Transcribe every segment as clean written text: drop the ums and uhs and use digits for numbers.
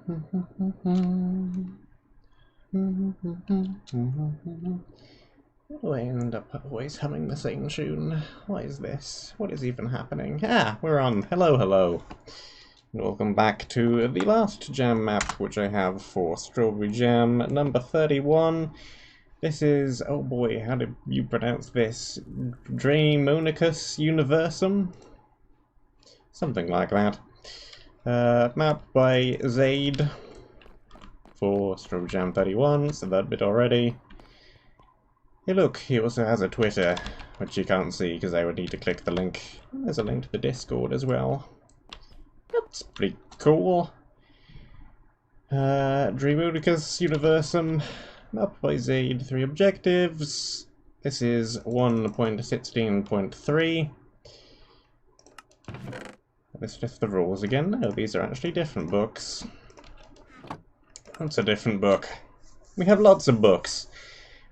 Why do I end up always humming the same tune? What is this? What is even happening? Ah, we're on. Hello, hello. And welcome back to the last jam map, which I have for Strawberry Jam, number 31. This is, oh boy, how do you pronounce this? Daemonicus Universum? Something like that. Map by Zaid for Strawberry Jam 31, so that bit already. Hey look, he also has a Twitter, which you can't see because I would need to click the link. There's a link to the Discord as well. That's pretty cool. Daemonicus Universum, map by Zaid, 3 objectives. This is 1.16.3. Let's just the rules again. No, these are actually different books. That's a different book. We have lots of books.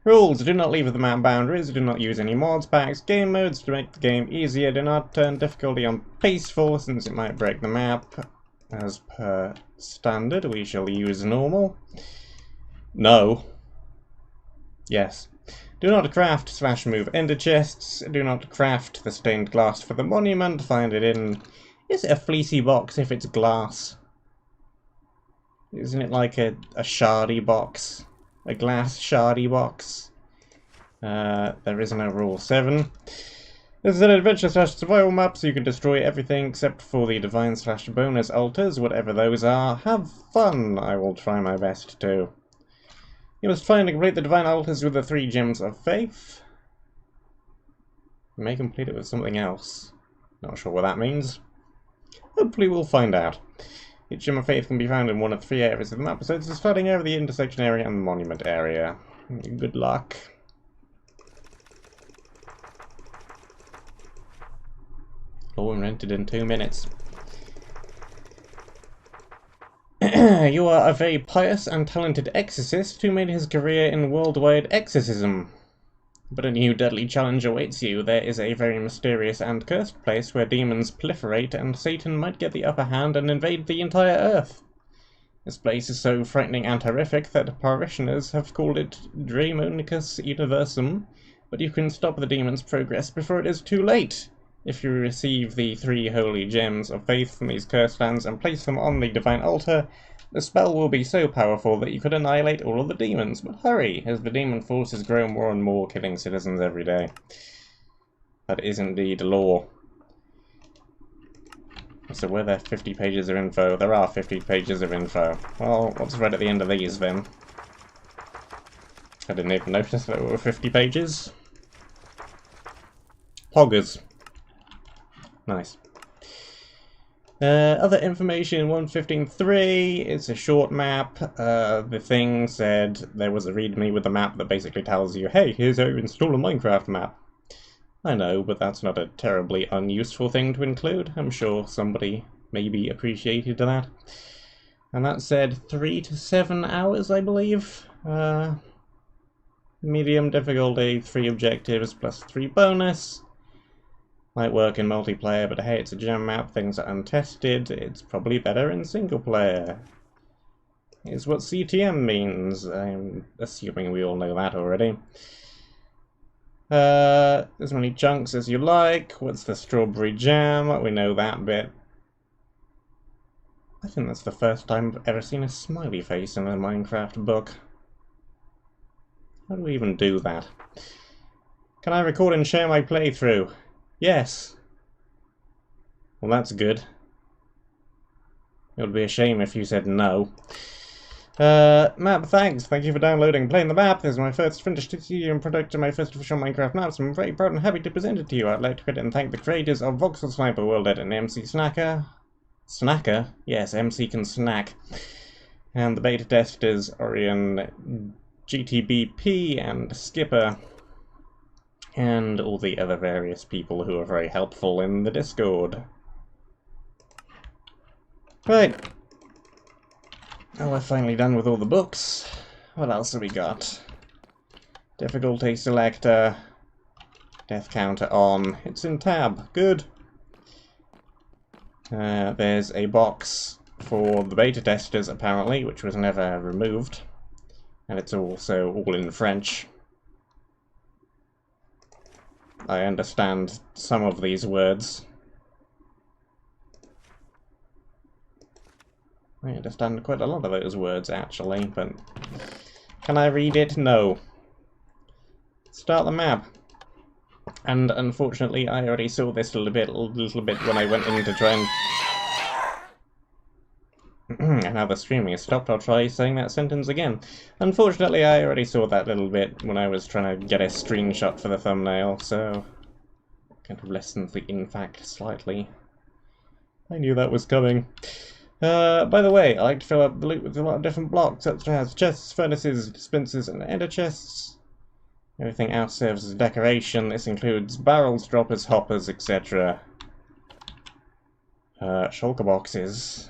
Rules: do not leave the map boundaries, do not use any mods, packs, game modes to make the game easier, do not turn difficulty on peaceful since it might break the map. As per standard, we shall use normal. No. Yes. Do not craft / move ender chests, do not craft the stained glass for the monument, find it in... Is it a fleecy box if it's glass? Isn't it like a shardy box? A glass shardy box. There is no rule 7. This is an adventure / survival map, so you can destroy everything except for the divine / bonus altars, whatever those are. Have fun! I will try my best to. You must find and complete the divine altars with the 3 gems of faith. You may complete it with something else. Not sure what that means. Hopefully we'll find out. Each gem of faith can be found in one of 3 areas of the map, so it's starting over the intersection area and the monument area. Good luck. All rented in 2 minutes. You are a very pious and talented exorcist who made his career in worldwide exorcism. But a new deadly challenge awaits you. There is a very mysterious and cursed place where demons proliferate and Satan might get the upper hand and invade the entire Earth. This place is so frightening and horrific that parishioners have called it Daemonicus Universum, but you can stop the demon's progress before it is too late. If you receive the 3 holy gems of faith from these cursed lands and place them on the divine altar, the spell will be so powerful that you could annihilate all of the demons, but hurry, as the demon forces grow more and more, killing citizens every day. That is indeed law. So were there 50 pages of info? There are 50 pages of info. Well, what's read at the end of these then? I didn't even notice there were 50 pages. Poggers. Nice. Other information 1.15.3, it's a short map. The thing said there was a readme with a map that basically tells you, hey, here's how you install a Minecraft map. I know, but that's not a terribly unuseful thing to include. I'm sure somebody maybe appreciated that. And that said 3 to 7 hours, I believe. Medium difficulty, 3 objectives plus 3 bonus. Might work in multiplayer, but hey, it's a gem map, things are untested, it's probably better in single player. Is what CTM means. I'm assuming we all know that already. As many chunks as you like. What's the strawberry jam? We know that bit. I think that's the first time I've ever seen a smiley face in a Minecraft book. How do we even do that? Can I record and share my playthrough? Yes. Well, that's good. It would be a shame if you said no. Map, thanks. Thank you for downloading and playing the map. This is my first finished and product and my first official Minecraft map, so I'm very proud and happy to present it to you. I'd like to credit and thank the creators of Voxel Sniper World Edit and MC Snacker. Snacker? Yes, MC can snack. And the beta testers Orion, GTBP, and Skipper. And all the other various people who are very helpful in the Discord. Right. Oh, we're finally done with all the books. What else have we got? Difficulty selector. Death counter on. It's in tab. Good. There's a box for the beta testers, apparently, which was never removed. And it's also all in French. I understand some of these words. I understand quite a lot of those words, actually, but... Can I read it? No. Start the map. And unfortunately, I already saw this a little bit when I went in to try and... And now the streaming has stopped, I'll try saying that sentence again. Unfortunately, I already saw that little bit when I was trying to get a screenshot for the thumbnail, so... Kind of lessens the in fact slightly. I knew that was coming. By the way, I like to fill up the loot with a lot of different blocks, such as chests, furnaces, dispensers, and ender chests. Everything else serves as decoration. This includes barrels, droppers, hoppers, etc. Shulker boxes.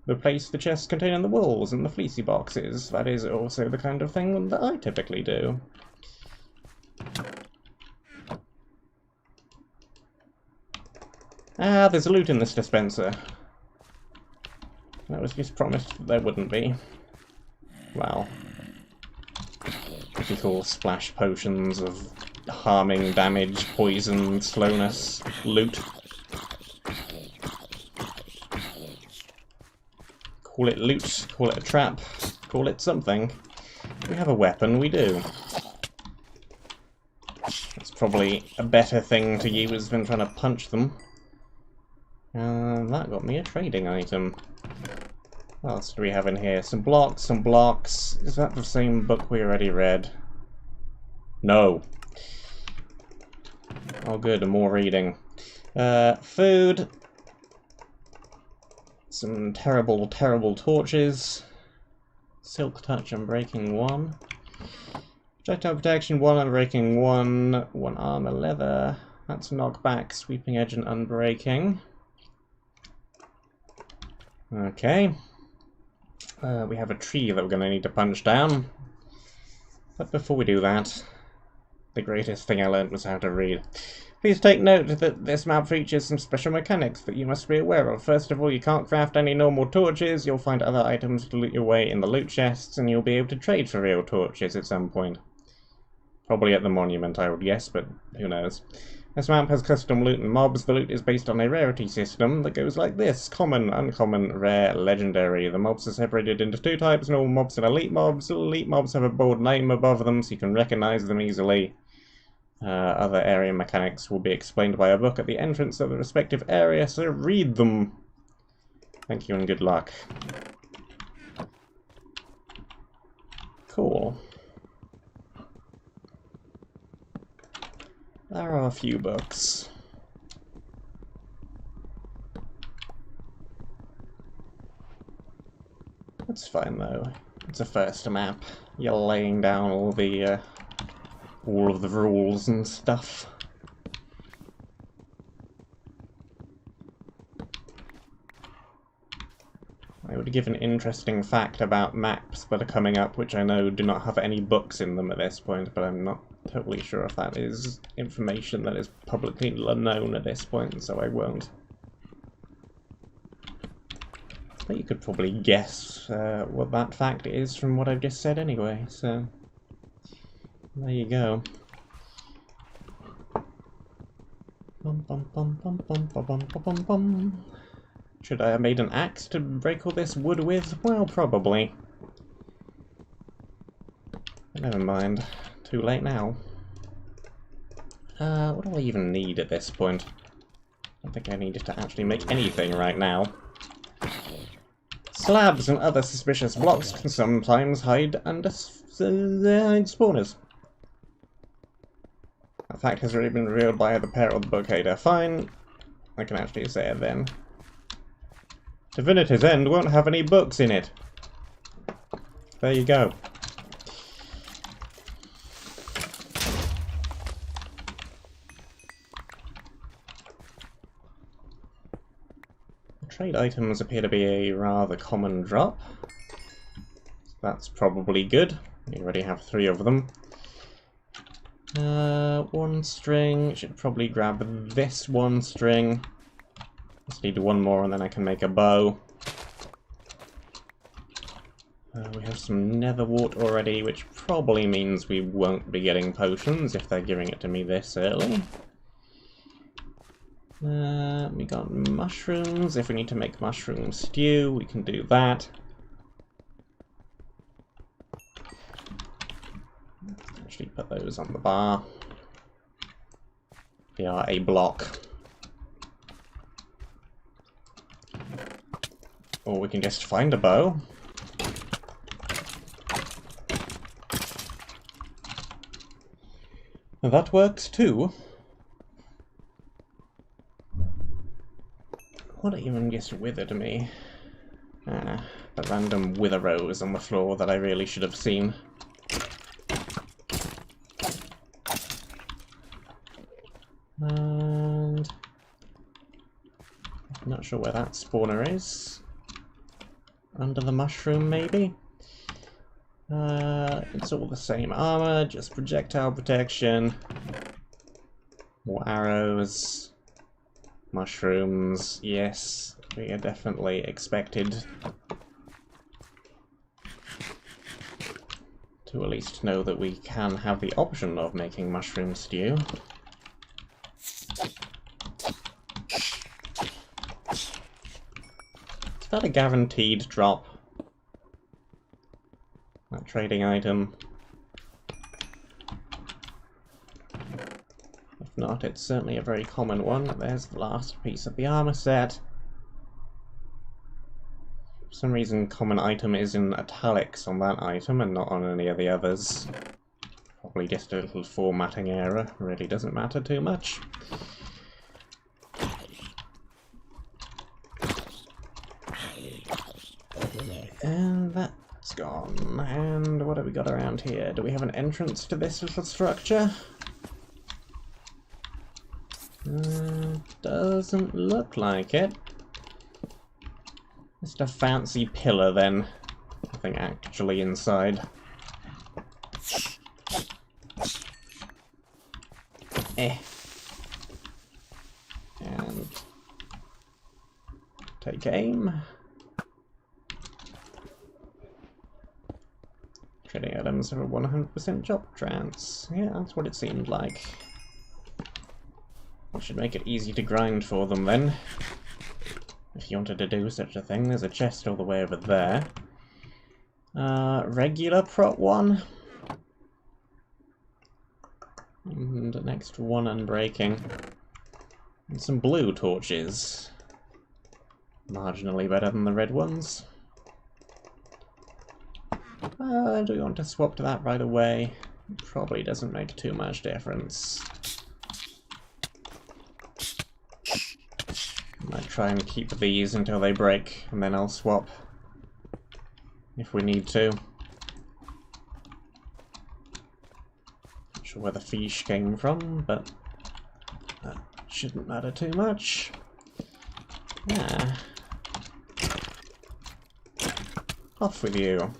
Replace the chests containing the walls and the fleecy boxes. That is also the kind of thing that I typically do. Ah, there's loot in this dispenser. That was just promised that there wouldn't be. Wow. Typical splash potions of harming, damage, poison, slowness, loot. Call it loot, call it a trap, call it something. We have a weapon, we do. That's probably a better thing to use than trying to punch them. That got me a trading item. What else do we have in here? Some blocks, some blocks. Is that the same book we already read? No. Oh good, more reading. Food. Some terrible, terrible torches. Silk touch, unbreaking 1. Projectile protection 1, unbreaking 1. 1 armor leather. That's knockback, sweeping edge, and unbreaking. Okay. We have a tree that we're going to need to punch down. But before we do that, the greatest thing I learned was how to read. Please take note that this map features some special mechanics that you must be aware of. First of all, you can't craft any normal torches, you'll find other items to loot your way in the loot chests, and you'll be able to trade for real torches at some point. Probably at the monument, I would guess, but who knows. This map has custom loot and mobs. The loot is based on a rarity system that goes like this: common, uncommon, rare, legendary. The mobs are separated into 2 types, normal mobs and elite mobs. Elite mobs have a bold name above them so you can recognize them easily. Other area mechanics will be explained by a book at the entrance of the respective area, so read them. Thank you and good luck. Cool. There are a few books. That's fine though. It's a first map. You're laying down all of the rules and stuff. I would give an interesting fact about maps that are coming up, which I know do not have any books in them at this point, but I'm not totally sure if that is information that is publicly known at this point, so I won't. But you could probably guess what that fact is from what I've just said anyway, so there you go. Bum, bum, bum, bum, bum, bum, bum, bum, bum. Should I have made an axe to break all this wood with? Well, probably. But never mind. Too late now. What do I even need at this point? I don't think I needed to actually make anything right now. Slabs and other suspicious blocks can sometimes hide under spawners. That fact has already been revealed by the pair of the book hater. Fine. I can actually say it then. Divinity's End won't have any books in it. There you go. Trade items appear to be a rather common drop. That's probably good. We already have 3 of them. 1 string. Should probably grab this 1 string. Just need 1 more and then I can make a bow. We have some nether wart already, which probably means we won't be getting potions if they're giving it to me this early. We got mushrooms. If we need to make mushroom stew, we can do that. Let's actually put those on the bar. They are a block. Or we can just find a bow. That works too. What even just withered me? The random wither rose on the floor that I really should have seen. And I'm not sure where that spawner is. Under the mushroom, maybe? It's all the same armor, just projectile protection. More arrows. Mushrooms, yes, we are definitely expected to at least know that we can have the option of making mushroom stew. Is that a guaranteed drop? That trading item? If not, it's certainly a very common one. There's the last piece of the armor set. For some reason, common item is in italics on that item and not on any of the others. Probably just a little formatting error. Really doesn't matter too much. And that's gone. And what have we got around here? Do we have an entrance to this little structure? Doesn't look like it. Just a fancy pillar then. Nothing actually inside. And take aim. Trading items have a 100% job trance. Yeah, that's what it seemed like. We should make it easy to grind for them then. If you wanted to do such a thing, there's a chest all the way over there. Regular prot 1. And the next one unbreaking. And some blue torches. Marginally better than the red ones. Do we want to swap to that right away? Probably doesn't make too much difference. I might try and keep these until they break, and then I'll swap if we need to. Not sure where the fish came from, but that shouldn't matter too much. Yeah. Off with you.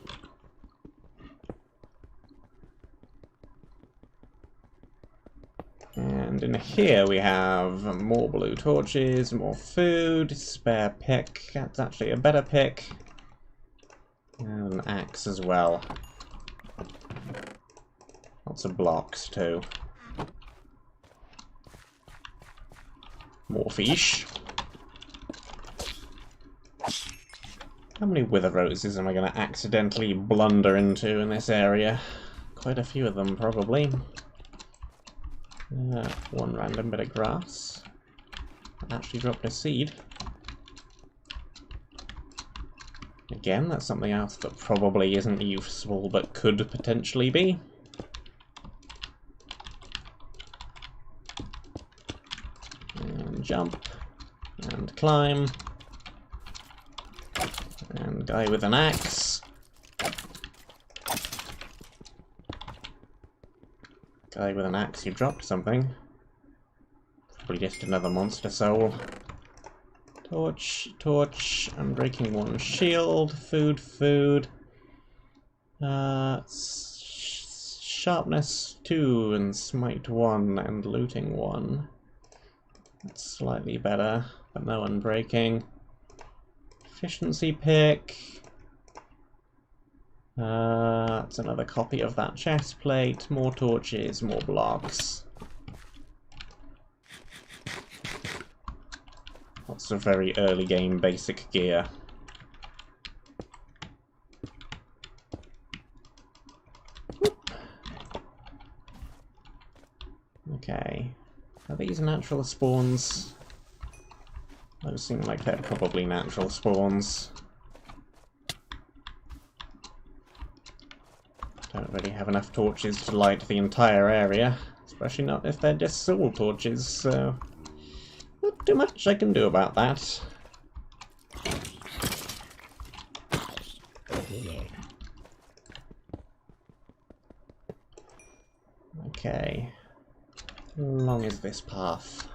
And in here we have more blue torches, more food, spare pick. That's actually a better pick. And an axe as well. Lots of blocks too. More fish. How many wither roses am I going to accidentally blunder into in this area? Quite a few of them, probably. One random bit of grass. I actually dropped a seed. Again, that's something else that probably isn't useful, but could potentially be. And jump. And climb. And guy with an axe. Guy with an axe, you dropped something. Probably just another monster soul. Torch, torch, I'm breaking one shield, food. Sharpness 2 and smite 1 and looting 1. That's slightly better, but no unbreaking. Efficiency pick. That's another copy of that chest plate. More torches, more blocks. Lots of very early game basic gear. Okay. Are these natural spawns? Those seem like they're probably natural spawns. Don't really have enough torches to light the entire area, especially not if they're just soul torches, so not too much I can do about that. Okay. How long is this path?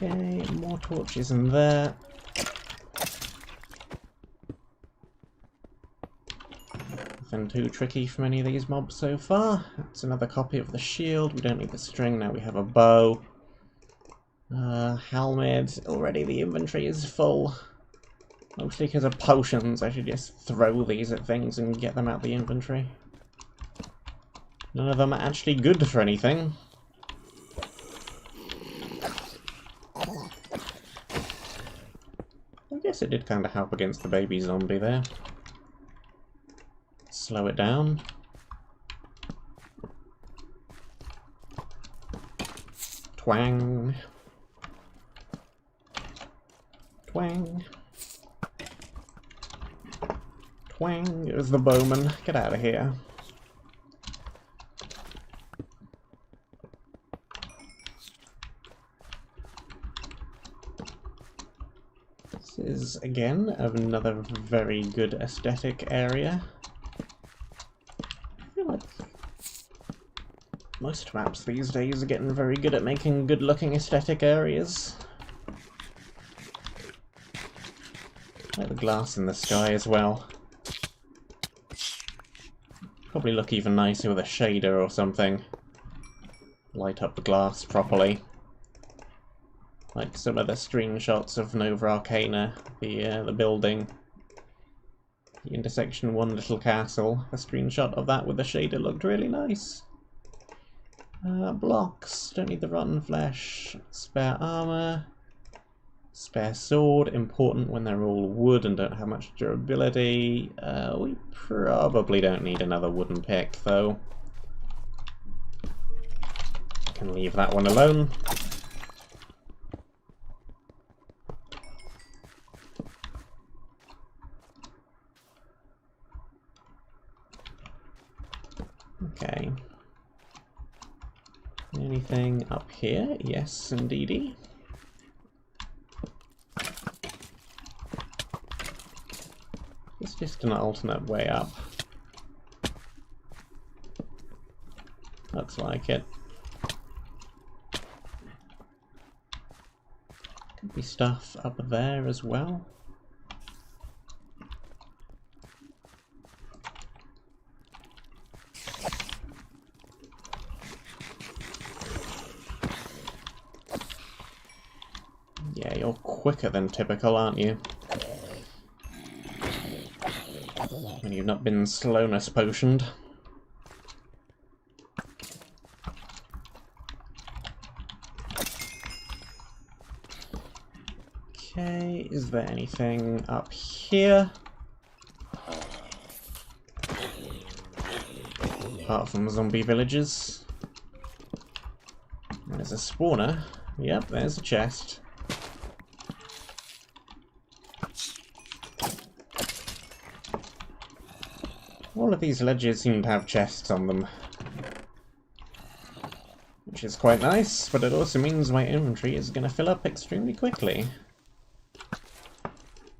Okay, more torches in there. Nothing too tricky from any of these mobs so far. That's another copy of the shield. We don't need the string, now we have a bow. Helmet. Already the inventory is full. Mostly because of potions. I should just throw these at things and get them out the inventory. None of them are actually good for anything. I guess it did kind of help against the baby zombie there. Slow it down. Twang. Twang. Twang. It was the bowman. Get out of here. This is, again, another very good aesthetic area. I feel like most maps these days are getting very good at making good-looking aesthetic areas. I like the glass in the sky as well. Probably look even nicer with a shader or something. Light up the glass properly. Like some of the screenshots of Nova Arcana, the building. The intersection one little castle. A screenshot of that with the shader looked really nice. Blocks. Don't need the rotten flesh. Spare armor. Spare sword. Important when they're all wood and don't have much durability. We probably don't need another wooden pick though. Can leave that one alone. Okay. Anything up here? Yes, indeedy. It's just an alternate way up. Looks like it. Could be stuff up there as well. Yeah, you're quicker than typical, aren't you? When you've not been slowness potioned. Okay, is there anything up here? Apart from zombie villages. There's a spawner. Yep, there's a chest. All of these ledges seem to have chests on them. Which is quite nice, but it also means my inventory is going to fill up extremely quickly.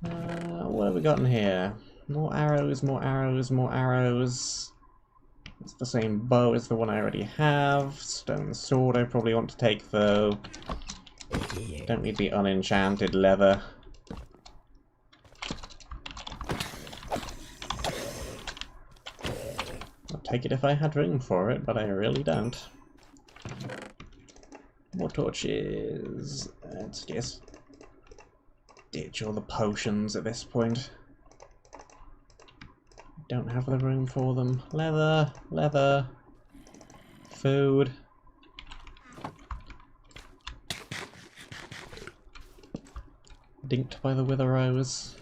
What have we got in here? More arrows, more arrows, more arrows. It's the same bow as the one I already have. Stone sword I probably want to take though. Don't need the unenchanted leather. I'd take it if I had room for it, but I really don't. More torches. Let's just ditch all the potions at this point. Don't have the room for them. Leather, leather, food. Dinked by the wither rose.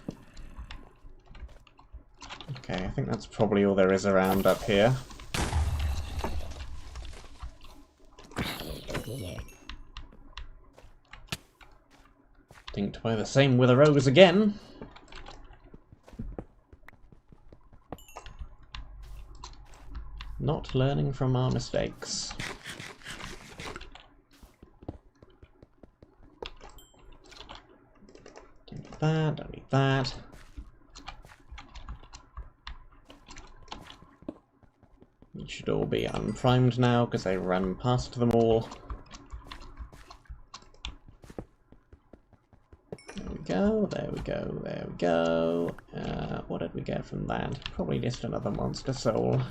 Okay, I think that's probably all there is around up here. Dinked by the same wither rose again. Not learning from our mistakes. Don't need that, don't need that. These should all be unprimed now because I ran past them all. There we go, there we go, there we go. What did we get from that? Probably just another monster soul.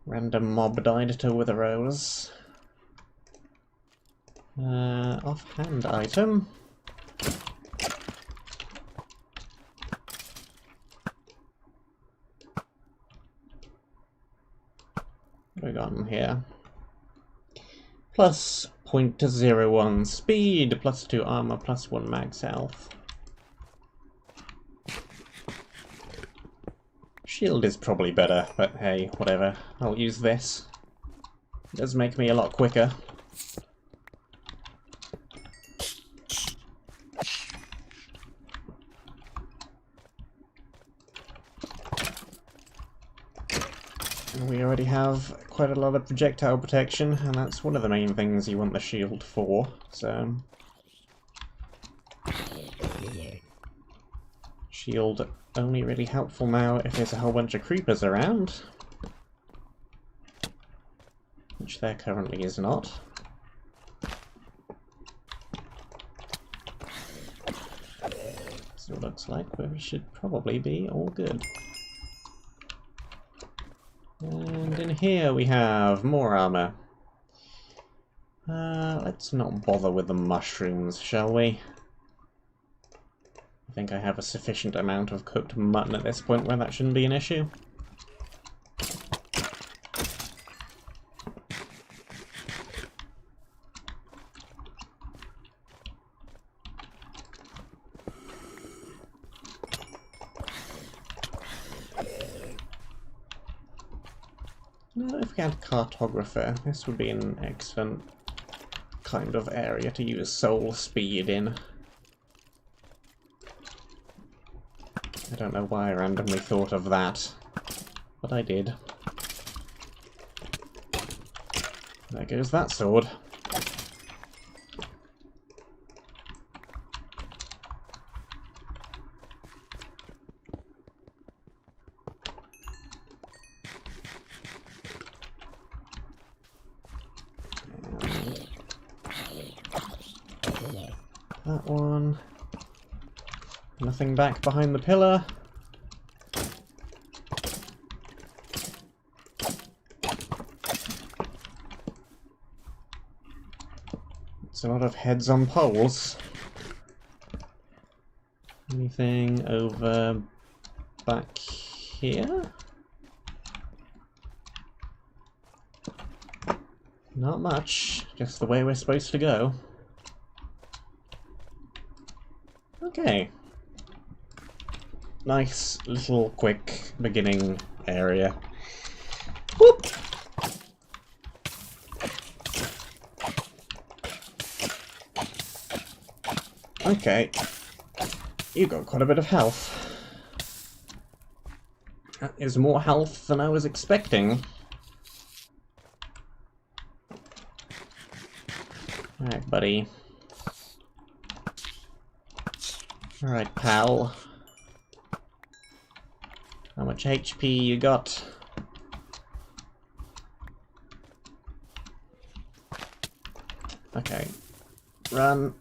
Random mob died to wither rose. Offhand item. What have we got in here? Plus 0.01 speed, plus 2 armor, plus 1 max health. Shield is probably better, but hey, whatever. I'll use this. It does make me a lot quicker. And we already have quite a lot of projectile protection, and that's one of the main things you want the shield for, so... Shield only really helpful now if there's a whole bunch of creepers around. Which there currently is not. So it looks like we should probably be all good. And in here we have more armor. Let's not bother with the mushrooms, shall we? I think I have a sufficient amount of cooked mutton at this point where that shouldn't be an issue. Now, if we had cartographer, this would be an excellent kind of area to use soul speed in. I don't know why I randomly thought of that, but I did. There goes that sword. That one. Nothing back behind the pillar. It's a lot of heads on poles. Anything over back here? Not much, just the way we're supposed to go. Okay. Nice little quick beginning area. Whoop! Okay. You got quite a bit of health. That is more health than I was expecting. Alright, buddy. Alright, pal. How much HP you got? Okay. Run.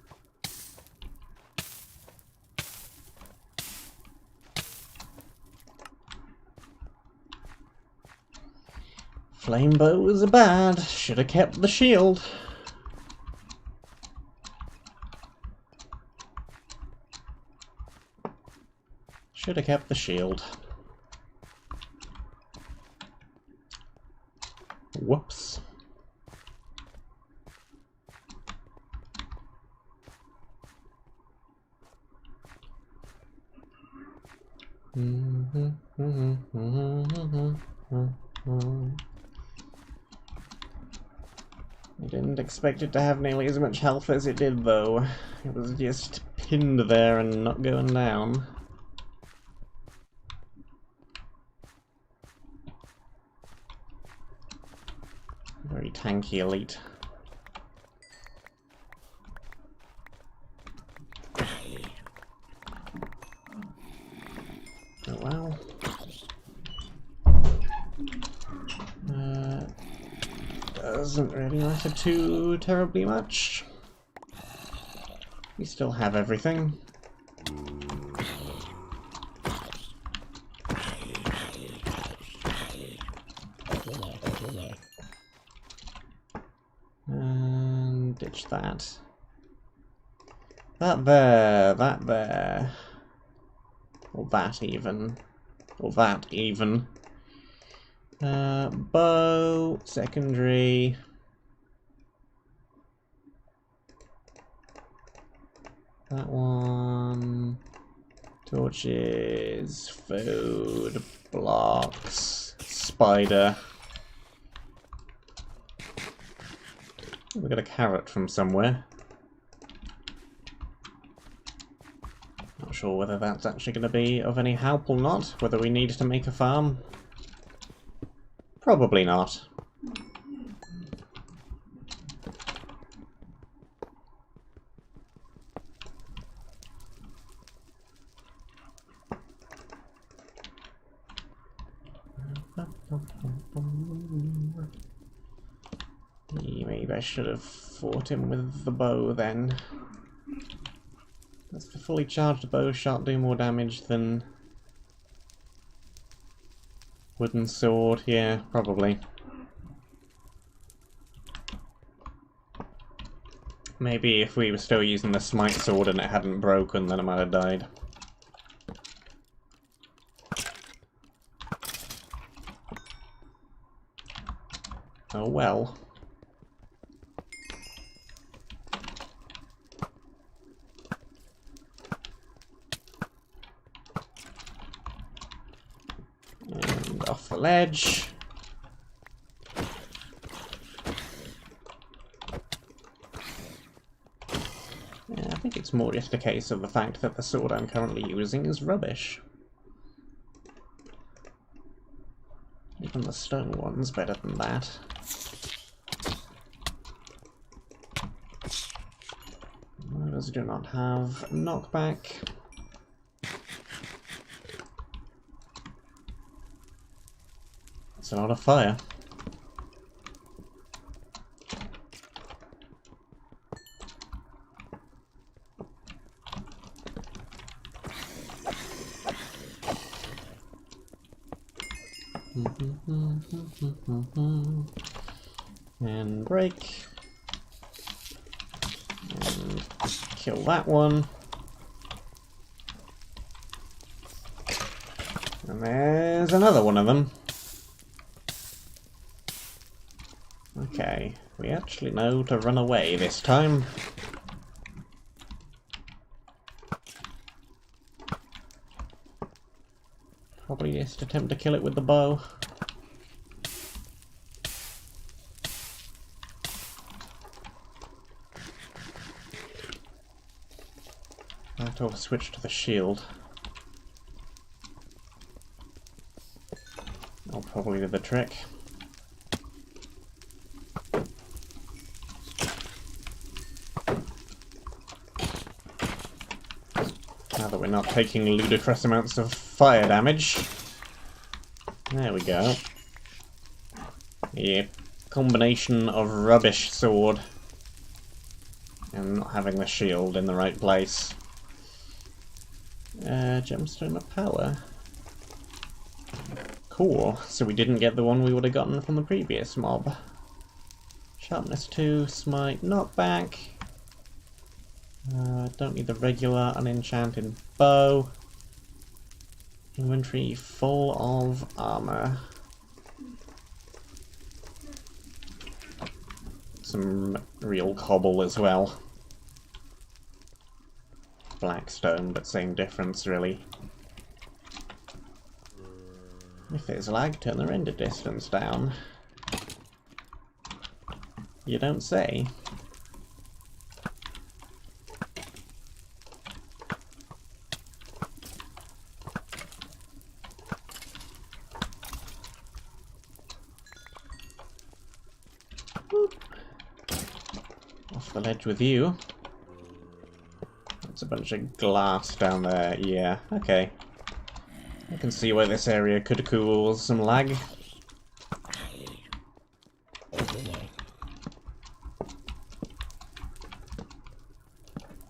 Flame bows are bad. Should have kept the shield. Should have kept the shield. Whoops. I didn't expect it to have nearly as much health as it did, though. It was just pinned there and not going down. Very tanky elite. Oh well. Doesn't really matter too terribly much. We still have everything. And ditch that. That there. Or that even. Or that even. Bow, secondary. That one. Torches, food, blocks, spider. We got a carrot from somewhere. Not sure whether that's actually going to be of any help or not, whether we need to make a farm. Probably not. Maybe I should have fought him with the bow then. Does the fully charged bow shot do more damage than wooden sword? Yeah, probably. Maybe if we were still using the smite sword and it hadn't broken, then I might have died. Oh well. And off the ledge. Yeah, I think it's more just a case of the fact that the sword I'm currently using is rubbish. Even the stone one's better than that. Those do not have knockback. That's a lot of fire. And break. And kill that one. And there's another one of them. Okay, we actually know to run away this time. Probably just attempt to kill it with the bow. Or switch to the shield. I'll probably do the trick. Now that we're not taking ludicrous amounts of fire damage. There we go. Yeah, combination of rubbish sword and not having the shield in the right place. Gemstone of power. Cool, so we didn't get the one we would have gotten from the previous mob. Sharpness 2, smite, knockback. Don't need the regular unenchanted bow. Inventory full of armor. Some real cobble as well. Blackstone, but same difference really. If there's lag, turn the render distance down. You don't say. Boop. Off the ledge with you. There's a bunch of glass down there. Yeah, okay. I can see why this area could cause some lag.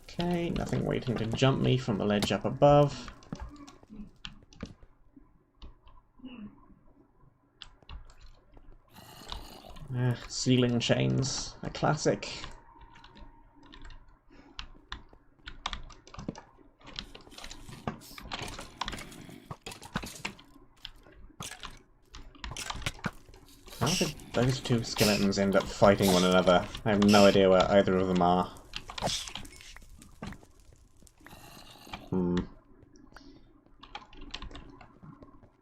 Okay, nothing waiting to jump me from the ledge up above. Ceiling chains, a classic. How did those two skeletons end up fighting one another? I have no idea where either of them are.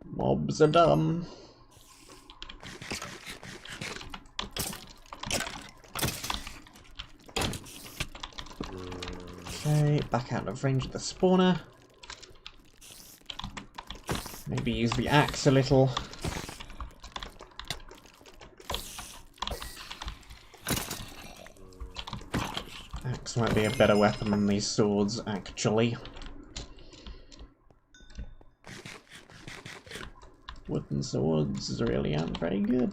Mobs are dumb. Okay, back out of range of the spawner. Maybe use the axe a little. Axe might be a better weapon than these swords, actually. Wooden swords really aren't very good.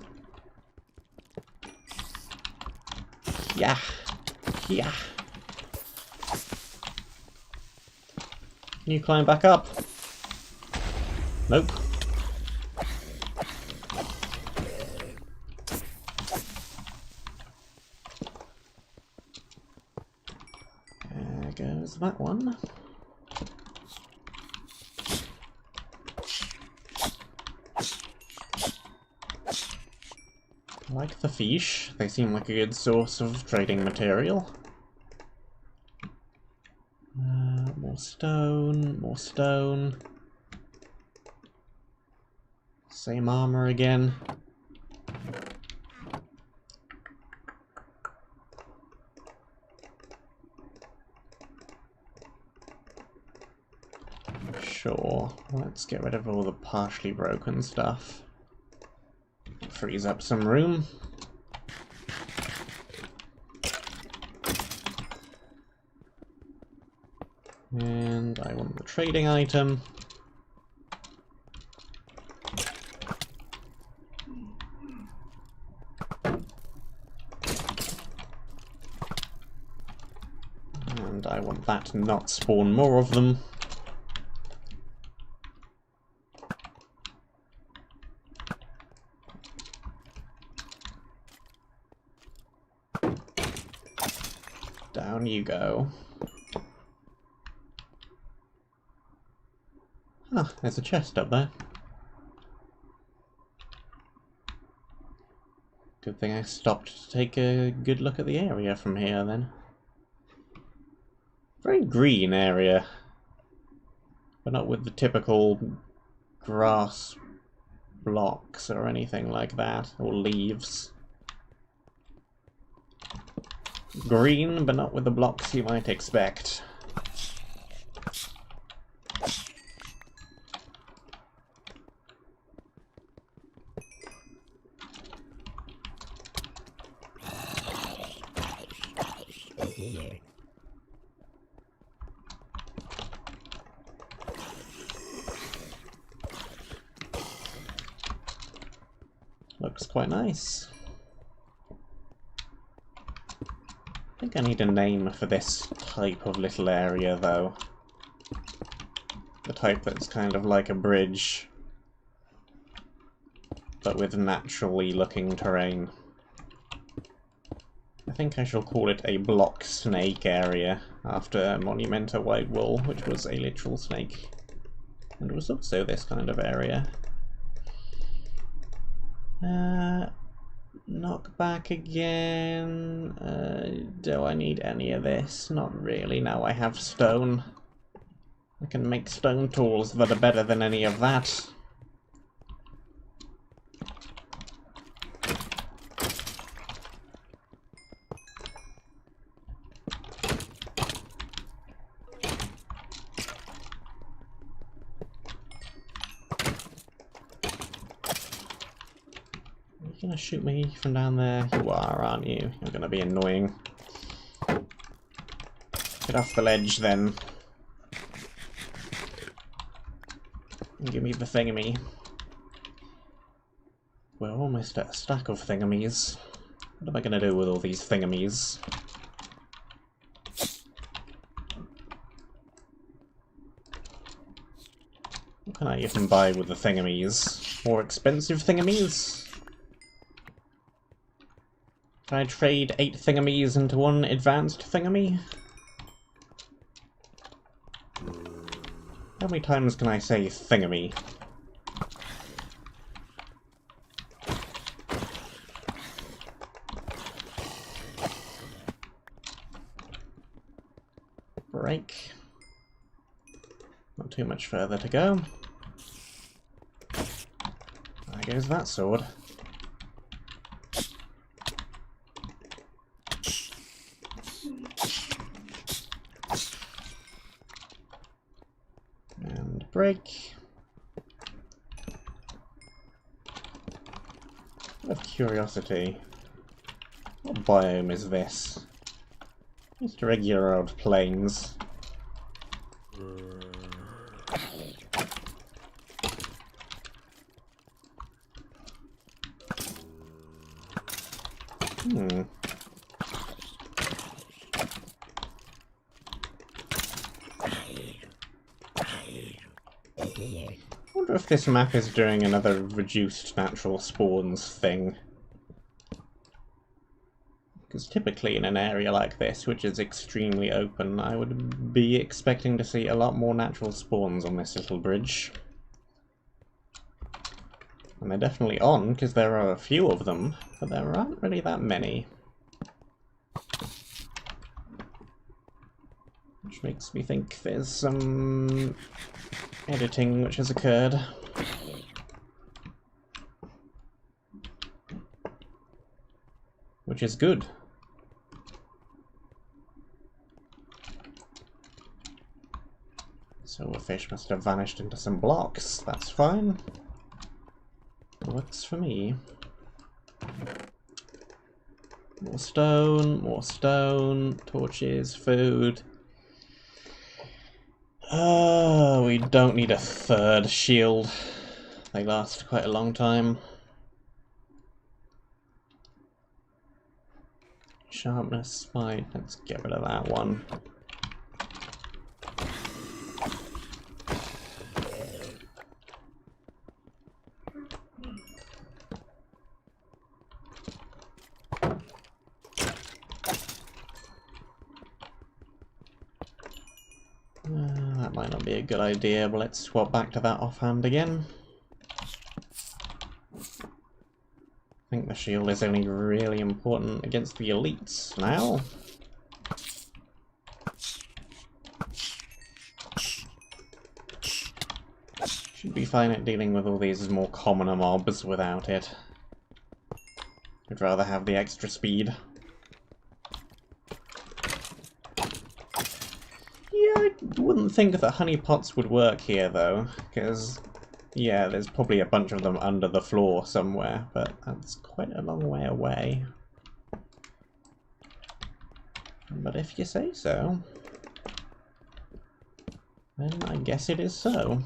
Yeah. Yeah. Can you climb back up? Nope. There goes that one. I like the fish. They seem like a good source of trading material. More stone, more stone. Same armor again. Sure, let's get rid of all the partially broken stuff. Frees up some room. And I want the trading item. And I want that to not spawn more of them. Down you go. Ah, there's a chest up there. Good thing I stopped to take a good look at the area from here then. Very green area. But not with the typical grass blocks or anything like that, or leaves. Green, but not with the blocks you might expect. Looks quite nice. I think I need a name for this type of little area, though. The type that's kind of like a bridge, but with naturally looking terrain. I think I shall call it a block snake area, after Monumenta White Wool, which was a literal snake. And it was also this kind of area. Knock back again. Do I need any of this? Not really. Now I have stone. I can make stone tools that are better than any of that. You're gonna shoot me from down there? You are, aren't you? You're gonna be annoying. Get off the ledge then. Give me the thingamy. We're almost at a stack of thingamies. What am I gonna do with all these thingamies? What can I even buy with the thingamies? More expensive thingamies? Can I trade 8 thingamies into one advanced thingamy? How many times can I say thingamy? Break. Not too much further to go. There goes that sword. Break. Out of curiosity, what biome is this? Just regular old plains. I wonder if this map is doing another reduced natural spawns thing. Because typically in an area like this, which is extremely open, I would be expecting to see a lot more natural spawns on this little bridge. And they're definitely on, because there are a few of them, but there aren't really that many. Which makes me think there's some editing which has occurred. Which is good. Silverfish must have vanished into some blocks. That's fine. Works for me. More stone, torches, food. We don't need a third shield. They last quite a long time. Sharpness, fine. Let's get rid of that one. That might not be a good idea, but let's swap back to that offhand again. I think the shield is only really important against the elites now. Should be fine at dealing with all these more commoner mobs without it. I'd rather have the extra speed. I wouldn't think that honeypots would work here though, because yeah, there's probably a bunch of them under the floor somewhere, but that's quite a long way away. But if you say so, then I guess it is so.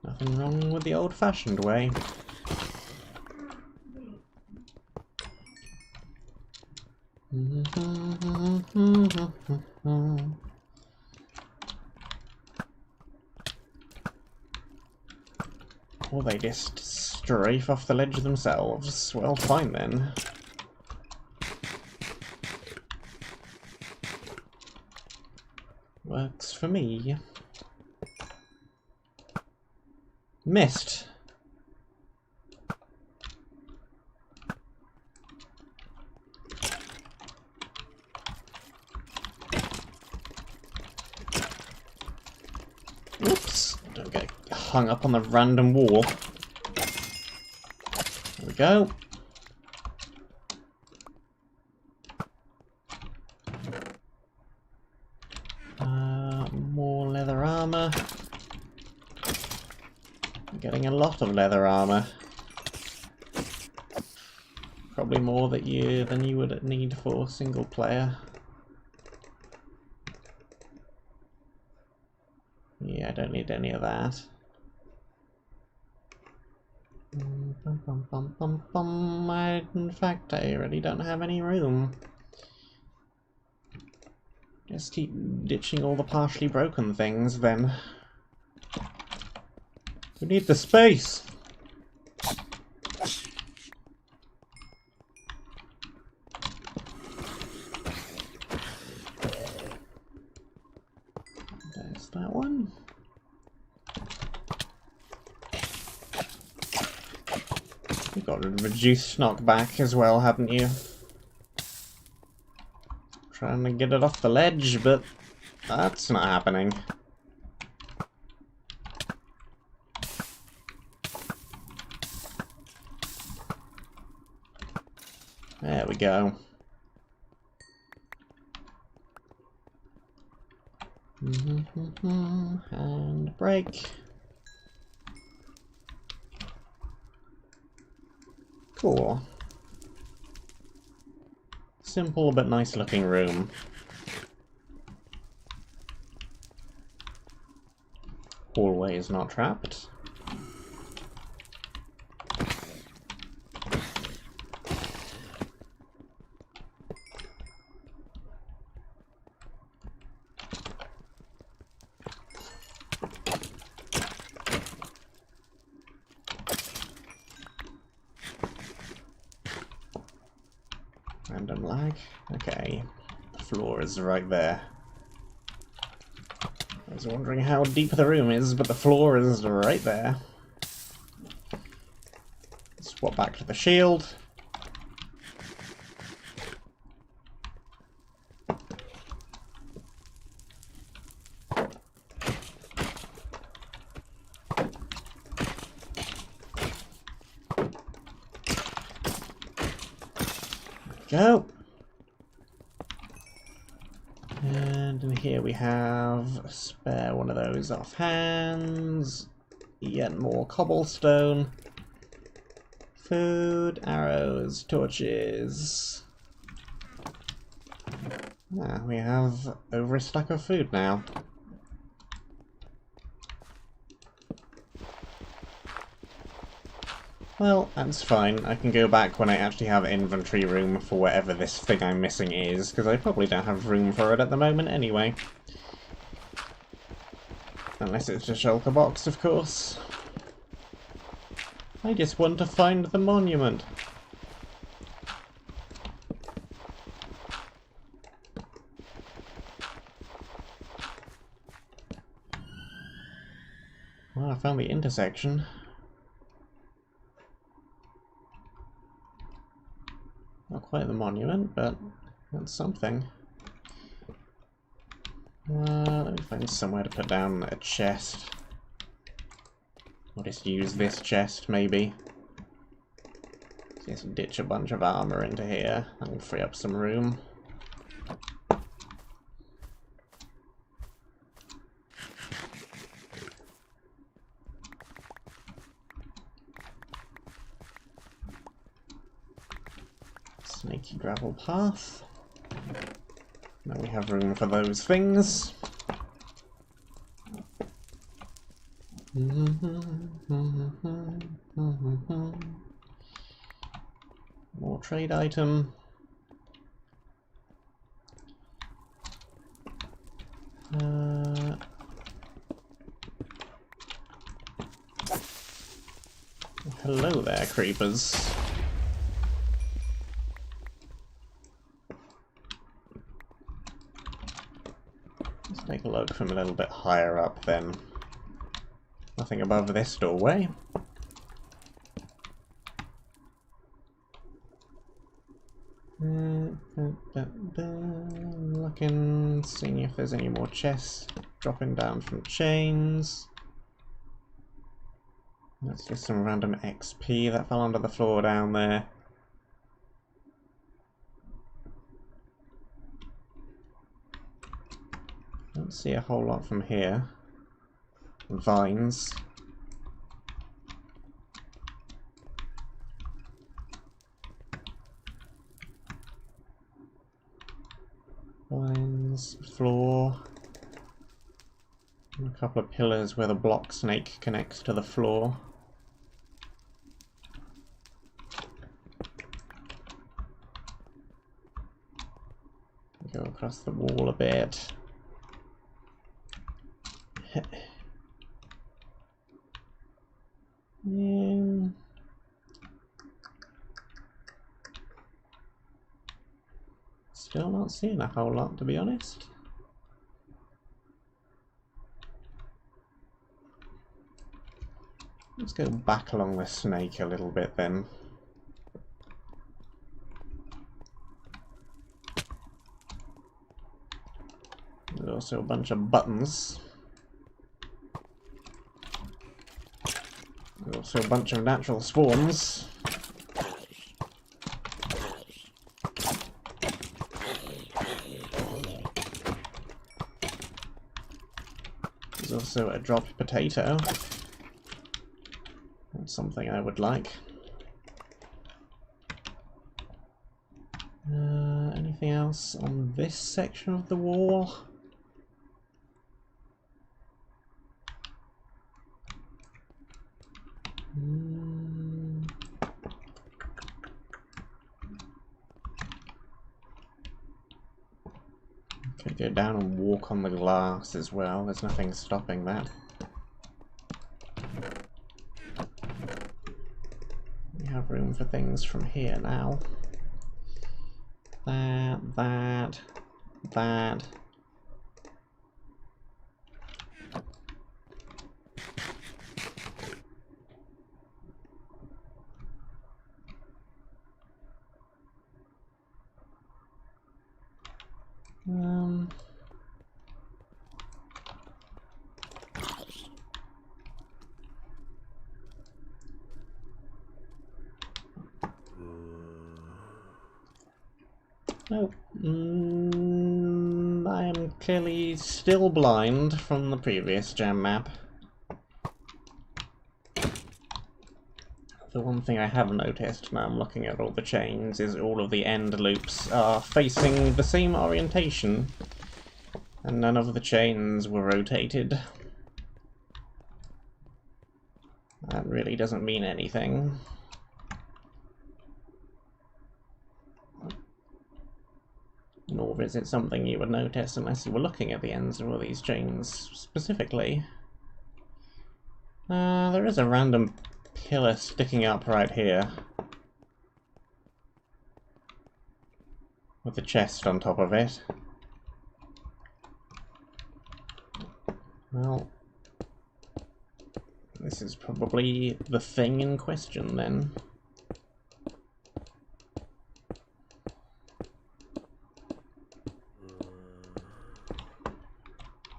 Nothing wrong with the old-fashioned way. Or they just strafe off the ledge themselves. Well, fine then. for me. Missed. Oops, don't get hung up on the random wall. There we go. More leather armor. I'm getting a lot of leather armor. Probably more than you would need for single player. Yeah, I don't need any of that. In fact, I already don't have any room. Just keep ditching all the partially broken things, then. We need the space! There's that one. You got a reduced knockback as well, haven't you? Trying to get it off the ledge, but that's not happening. There we go. And break. Cool. Simple but nice looking room. Hallway is not trapped. Random lag. Okay, the floor is right there. I was wondering how deep the room is, but the floor is right there. Swap back to the shield. Go. And in here we have a spare one of those offhands. Yet more cobblestone. Food, arrows, torches. Ah, we have over a stack of food now. Well, that's fine. I can go back when I actually have inventory room for whatever this thing I'm missing is, because I probably don't have room for it at the moment anyway. Unless it's a shulker box, of course. I just want to find the monument. Well, I found the intersection. Not quite the monument, but that's something. Let me find somewhere to put down a chest. I'll just use this chest, maybe. Just ditch a bunch of armor into here. That'll free up some room. Snaky gravel path. Now we have room for those things. More trade item. Hello there, creepers. Take a look from a little bit higher up then. Nothing above this doorway. Looking, seeing if there's any more chests dropping down from chains. That's just some random XP that fell onto the floor down there. Don't see a whole lot from here. Vines. Vines, floor. And a couple of pillars where the block snake connects to the floor. Go across the wall a bit. Still not seeing a whole lot, to be honest. Let's go back along the snake a little bit then. There's also a bunch of buttons. There's also a bunch of natural spawns. There's also a dropped potato. That's something I would like. Anything else on this section of the wall? Could go down and walk on the glass as well. There's nothing stopping that. We have room for things from here now. That. Nope. I am clearly still blind from the previous jam map. The one thing I have noticed now I'm looking at all the chains is all of the end loops are facing the same orientation, and none of the chains were rotated. That really doesn't mean anything. Nor is it something you would notice unless you were looking at the ends of all these chains specifically. There is a random pillar sticking up right here, with a chest on top of it. Well, this is probably the thing in question then.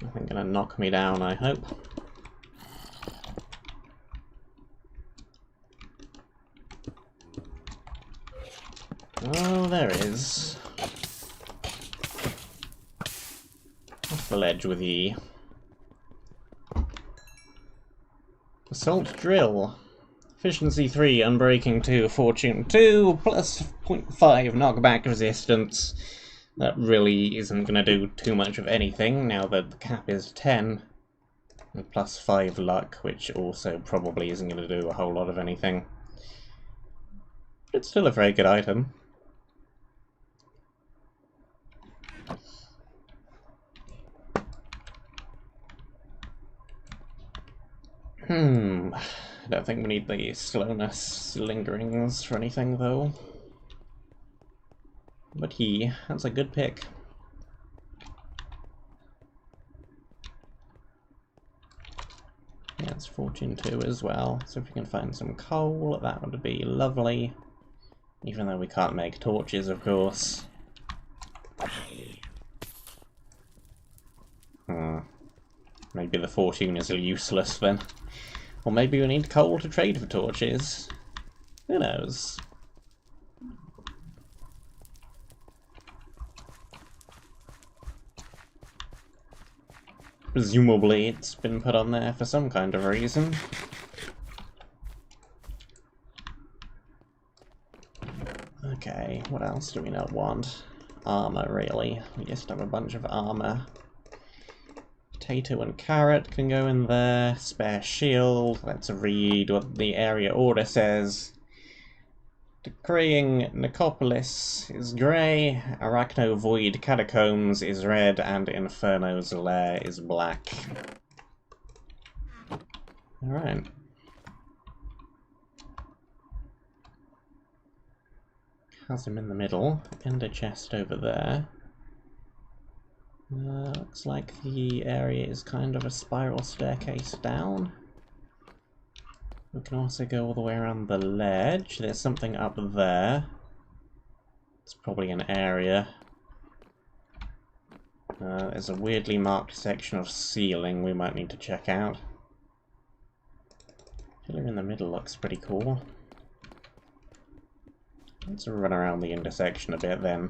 Nothing gonna knock me down, I hope. Oh, there is. Off the ledge with ye. Assault drill. Efficiency 3, Unbreaking 2, Fortune 2, plus 0.5 knockback resistance. That really isn't going to do too much of anything now that the cap is 10. And plus 5 luck, which also probably isn't going to do a whole lot of anything. But it's still a very good item. I don't think we need the slowness lingerings for anything, though. But that's a good pick. That's fortune 2 as well. So if we can find some coal, that would be lovely. Even though we can't make torches, of course. Maybe the fortune is useless then. Or maybe we need coal to trade for torches. Who knows? Presumably it's been put on there for some kind of reason. Okay, what else do we not want? Armor, really. We just have a bunch of armor. Potato and carrot can go in there. Spare shield. Let's read what the area order says. Decreeing Necropolis is grey, Arachno Void Catacombs is red, and Inferno's Lair is black. Alright. Chasm in the middle, ender chest over there. Looks like the area is kind of a spiral staircase down. We can also go all the way around the ledge. There's something up there. It's probably an area. There's a weirdly marked section of ceiling we might need to check out. Pillar in the middle looks pretty cool. Let's run around the intersection a bit then.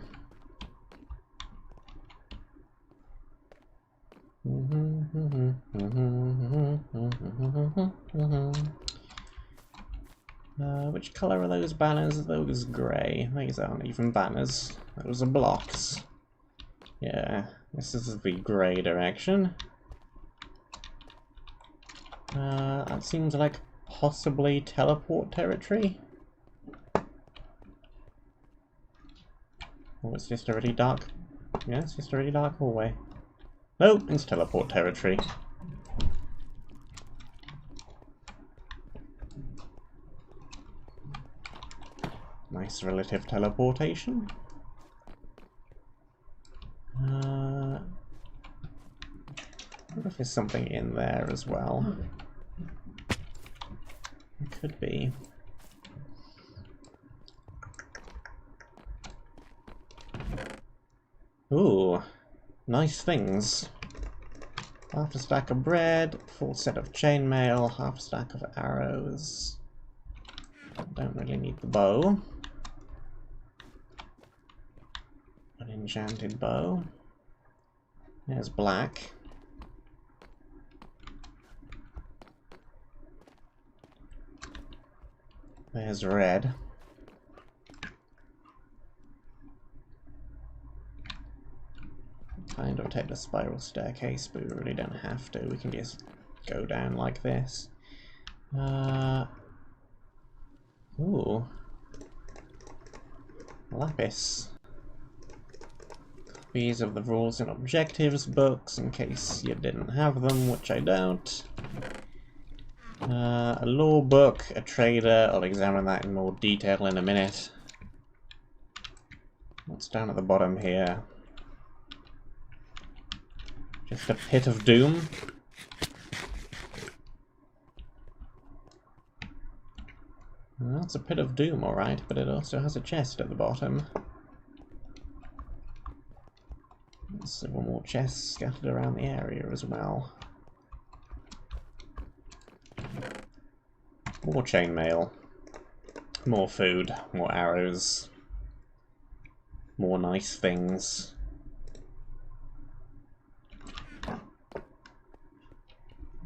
Which colour are those banners? Those grey. These aren't even banners. Those are blocks. Yeah, this is the grey direction. That seems like possibly teleport territory. Oh, it's just a really dark... Yeah, it's just a really dark hallway. Nope, it's teleport territory. Nice relative teleportation. I wonder if there's something in there as well. It could be. Ooh, nice things. Half a stack of bread, full set of chainmail, half a stack of arrows. Don't really need the bow. An enchanted bow. There's black. There's red. Kind of take the spiral staircase, but we really don't have to. We can just go down like this. Ooh. Lapis. Copies of the rules and objectives books, in case you didn't have them, which I don't. A law book, a trader. I'll examine that in more detail in a minute. What's down at the bottom here? Just a pit of doom. Well, it's a pit of doom, alright, but it also has a chest at the bottom. There's several more chests scattered around the area as well. More chainmail. More food. More arrows. More nice things.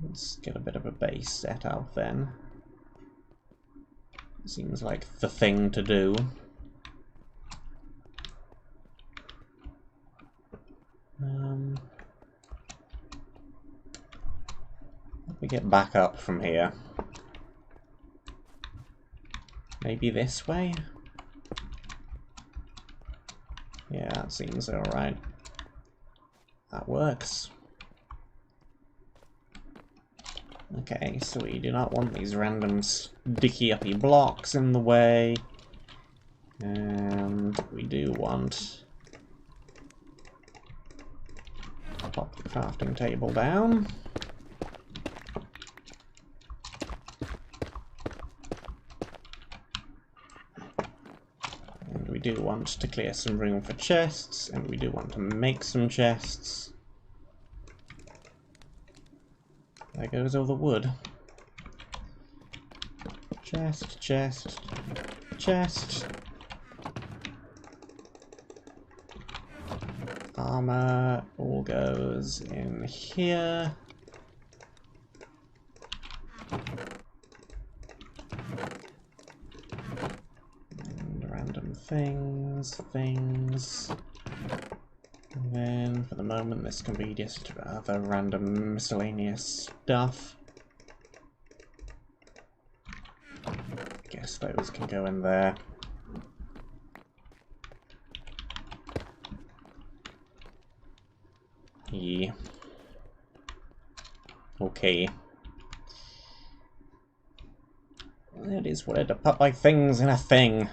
Let's get a bit of a base set up then. Seems like the thing to do. Let me get back up from here. Maybe this way? Yeah, that seems alright. That works. Okay, so we do not want these random sticky-uppy blocks in the way. And we do want... Pop the crafting table down. do want to clear some room for chests, and we do want to make some chests. There goes all the wood. Chest, chest, chest. Armor all goes in here. And random things. And then for the moment this can be just other random miscellaneous stuff. Guess those can go in there. Yeah. Okay. It is what to put my things in a thing.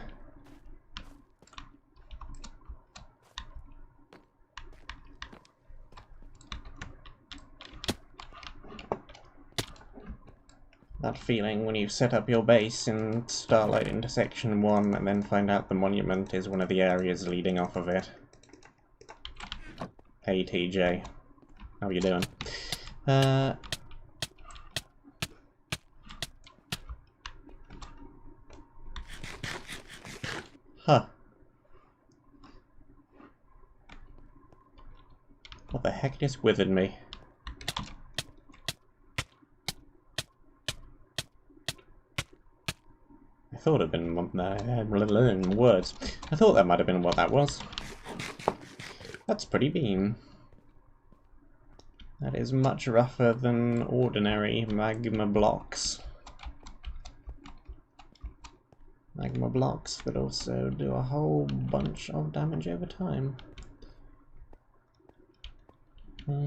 That feeling when you set up your base in Starlight Intersection 1 and then find out the monument is one of the areas leading off of it. Hey TJ, how you doing? Huh. What the heck just withered me? I thought it'd been words. I thought that might have been what that was. That's pretty beam. That is much rougher than ordinary magma blocks. Magma blocks that also do a whole bunch of damage over time. Yep.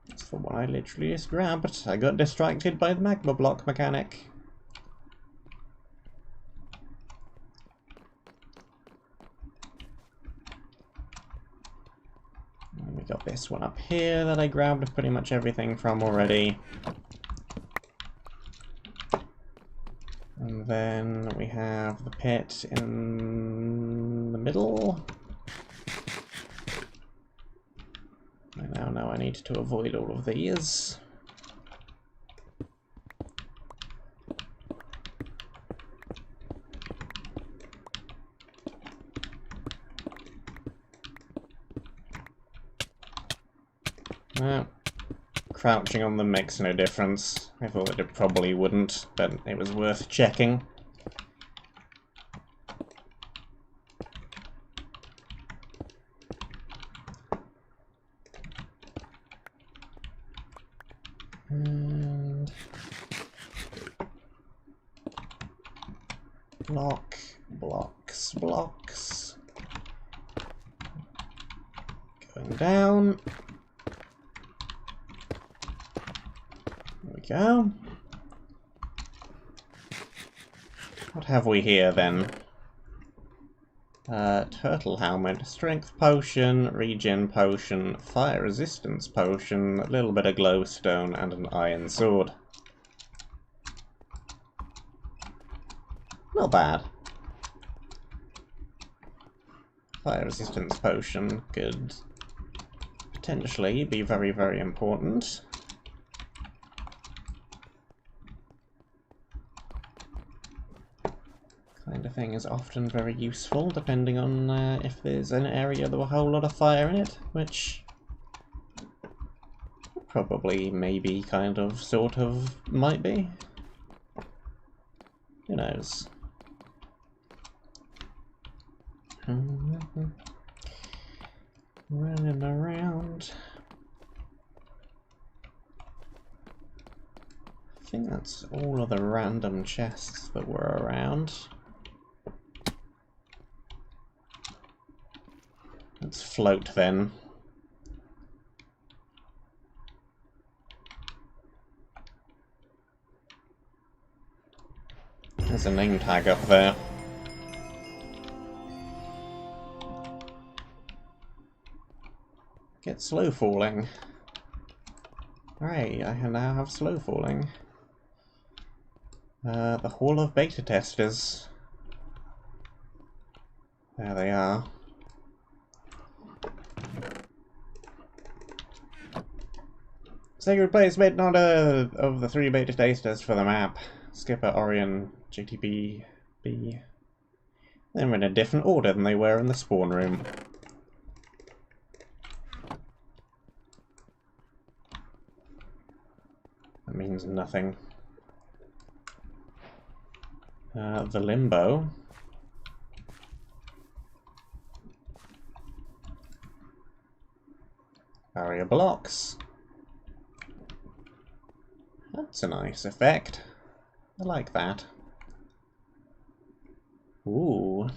That's for what I literally just grabbed. I got distracted by the magma block mechanic. And we got this one up here that I grabbed pretty much everything from already. And then we have the pit in the middle. I now know I need to avoid all of these. Well, crouching on them makes no difference. I thought that it probably wouldn't, but it was worth checking. And blocks. Going down. There we go. What have we here then? Turtle helmet, strength potion, regen potion, fire resistance potion, a little bit of glowstone, and an iron sword. Not bad. Fire resistance potion could potentially be very, very important. Kind of thing is often very useful, depending on if there's an area with a whole lot of fire in it, which probably, maybe, kind of, sort of, might be. Who knows? Running around. I think that's all of the random chests that were around. Let's float then. There's a name tag up there. Get slow falling. Alright, I now have slow falling. The Hall of Beta Testers. There they are. Sacred place made not of the 3 beta testers for the map. Skipper, Orion, JTB, B. They're in a different order than they were in the spawn room. That means nothing. The Limbo. Barrier blocks. That's a nice effect. I like that. Ooh.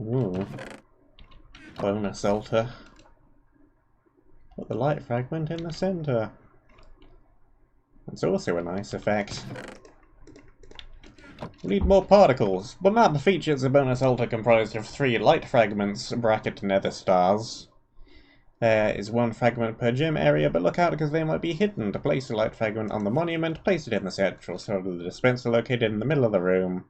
Ooh. Bonus altar. Put the light fragment in the center. That's also a nice effect. We need more particles. The map features a bonus altar comprised of 3 light fragments, bracket nether stars. There is 1 fragment per gym area, but look out because they might be hidden. To place a light fragment on the monument, place it in the central sort of the dispenser located in the middle of the room.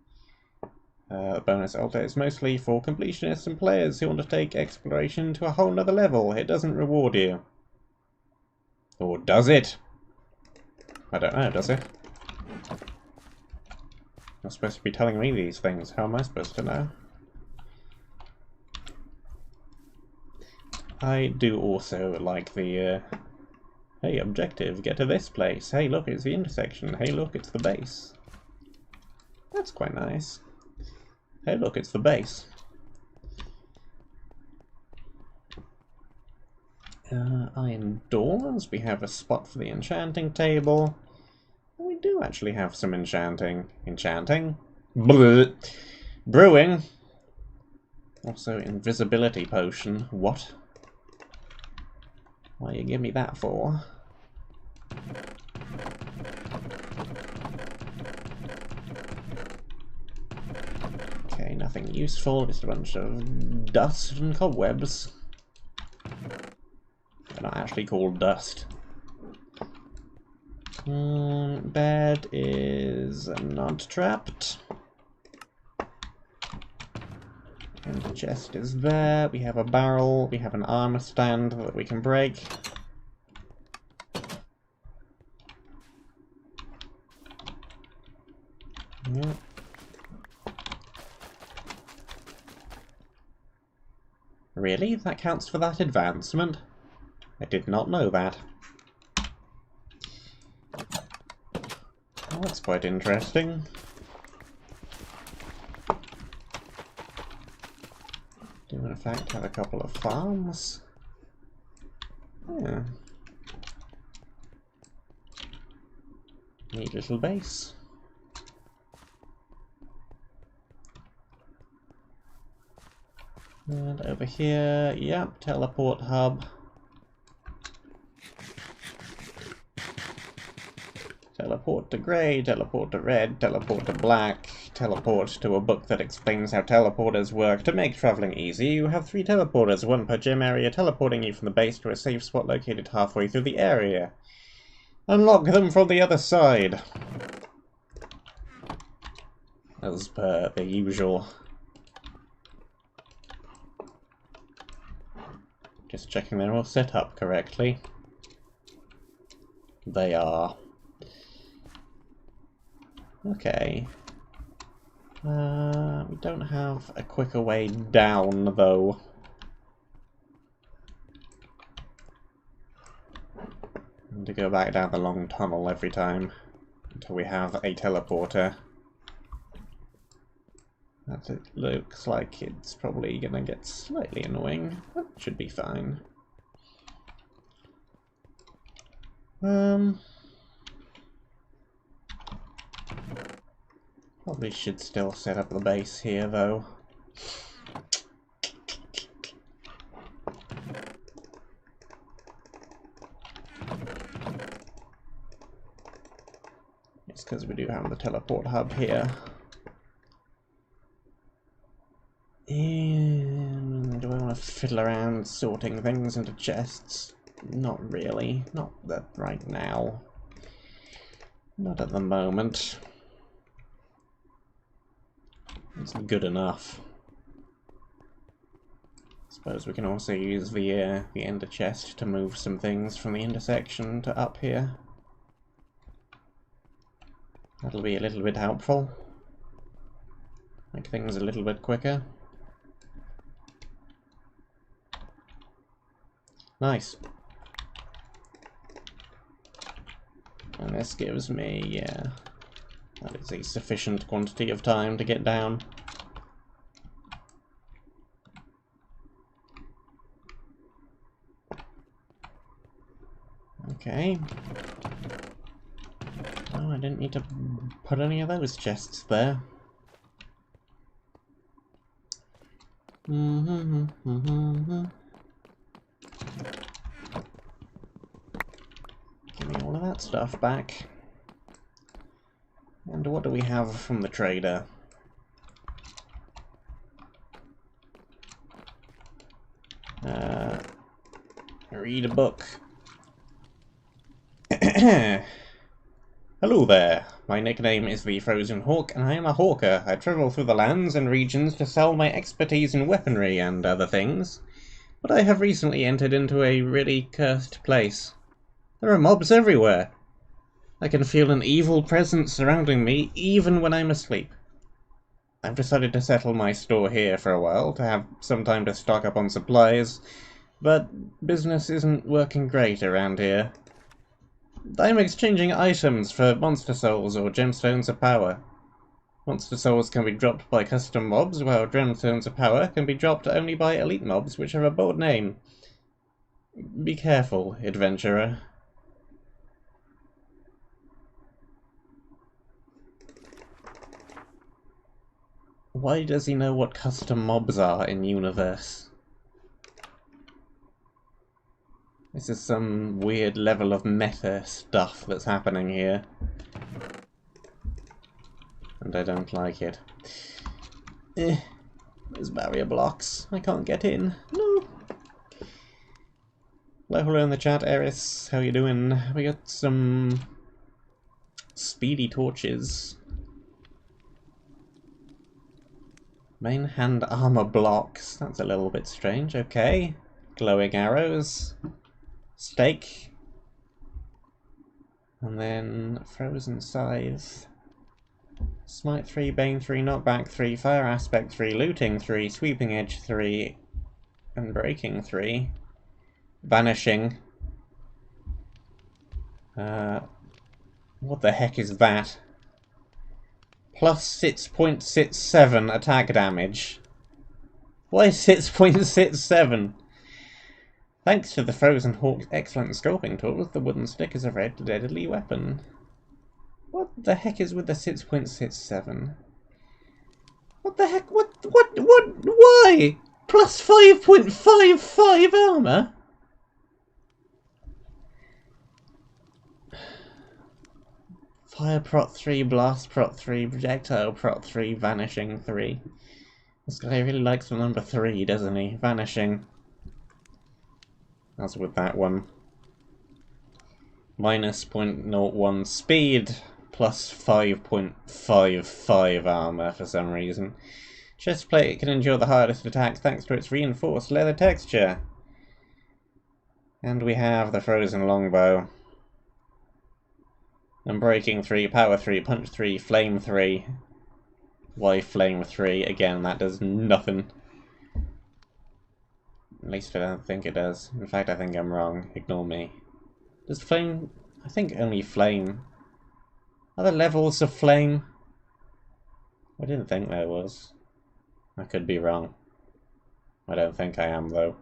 The bonus altar is mostly for completionists and players who want to take exploration to a whole nother level. It doesn't reward you. Or does it? I don't know, does it? You're supposed to be telling me these things. How am I supposed to know? I do also like the, hey, objective, get to this place. Hey, look, it's the intersection. Hey, look, it's the base. That's quite nice. Hey, look, it's the base. Iron doors. We have a spot for the enchanting table. We do actually have some enchanting. Bleh. Brewing. Also, invisibility potion. What? Why you give me that for? Okay, nothing useful. Just a bunch of dust and cobwebs. They're not actually called dust. Bed is not trapped. And the chest is there. We have a barrel. We have an armor stand that we can break. Yep. Really? That counts for that advancement? I did not know that. Oh, that's quite interesting. Do in fact have a couple of farms. Yeah. Neat little base. And over here, yep, teleport hub. Teleport to grey, teleport to red, teleport to black, teleport to a book that explains how teleporters work. To make travelling easy, you have 3 teleporters, 1 per gym area, teleporting you from the base to a safe spot located halfway through the area. Unlock them from the other side. As per the usual. Just checking they're all set up correctly. They are. Okay. We don't have a quicker way down, though. And to go back down the long tunnel every time until we have a teleporter. That it looks like it's probably gonna get slightly annoying, but it should be fine. Probably should still set up the base here, though. It's because we do have the teleport hub here. Do I want to fiddle around sorting things into chests? Not really. Not that right now. Not at the moment. It's good enough. Suppose we can also use the ender chest to move some things from the intersection to up here. That'll be a little bit helpful. Make things a little bit quicker. Nice. And this gives me, that is a sufficient quantity of time to get down. Okay. Oh, I didn't need to put any of those chests there. Give me all of that stuff back. And what do we have from the trader? Read a book. Hello there. My nickname is the Frozen Hawk, and I am a hawker. I travel through the lands and regions to sell my expertise in weaponry and other things. But I have recently entered into a really cursed place. There are mobs everywhere. I can feel an evil presence surrounding me, even when I'm asleep. I've decided to settle my store here for a while, to have some time to stock up on supplies, but business isn't working great around here. I'm exchanging items for monster souls or gemstones of power. Monster souls can be dropped by custom mobs, while gemstones of power can be dropped only by elite mobs, which have a bold name. Be careful, adventurer. Why does he know what custom mobs are in Universe? This is some weird level of meta stuff that's happening here. And I don't like it. There's barrier blocks. I can't get in. No. Hello in the chat, Eris. How you doing? We got some speedy torches. Main hand armor blocks. That's a little bit strange. Okay. Glowing arrows. Stake. And then frozen scythe. Smite 3, Bane 3, Knockback 3, Fire Aspect 3, Looting 3, Sweeping Edge 3, and Breaking 3. Vanishing. What the heck is that? Plus 6.67 attack damage. Why 6.67? Thanks to the Frozen Hawk's excellent scoping tools, the wooden stick is a very deadly weapon. What the heck is with the 6.67? What the heck? What? Why? Plus 5.55 armor? Fire prot 3, blast prot 3, projectile prot 3, vanishing 3. This guy really likes the number 3, doesn't he? Vanishing. As with that one. Minus 0.01 speed, plus 5.55 armor for some reason. Chestplate can endure the hardest attacks thanks to its reinforced leather texture. And we have the frozen longbow. And breaking 3, power 3, punch 3, flame 3. Why flame 3? Again, that does nothing. At least I don't think it does. In fact, I think I'm wrong. Ignore me. Does flame... I think only flame. Are there levels of flame? I didn't think there was. I could be wrong. I don't think I am, though.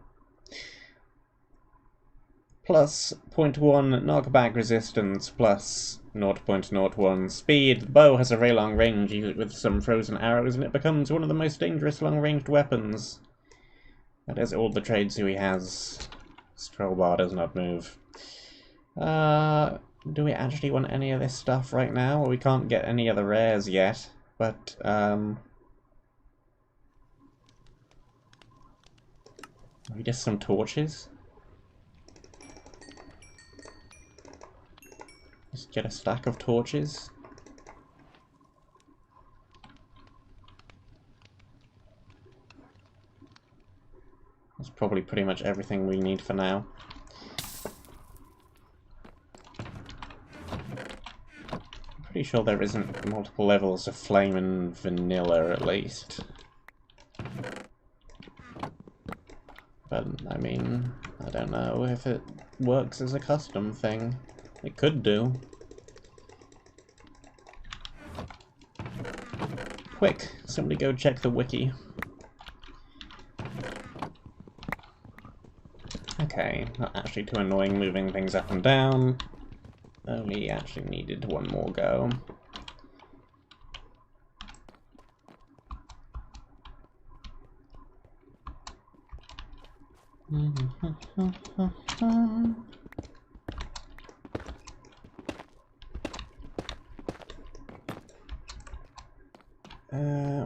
Plus 0.1 knockback resistance, plus 0.01 speed. The bow has a very long range with some frozen arrows, and it becomes one of the most dangerous long-ranged weapons. That is all the trades he has. Scroll bar does not move. Do we actually want any of this stuff right now? Well, we can't get any of the rares yet, but Maybe just some torches? Just get a stack of torches? That's probably pretty much everything we need for now. I'm pretty sure there isn't multiple levels of flame and vanilla, at least. But, I mean, I don't know if it works as a custom thing. It could do. Quick, somebody go check the wiki. Okay, not actually too annoying moving things up and down. Only actually needed one more go.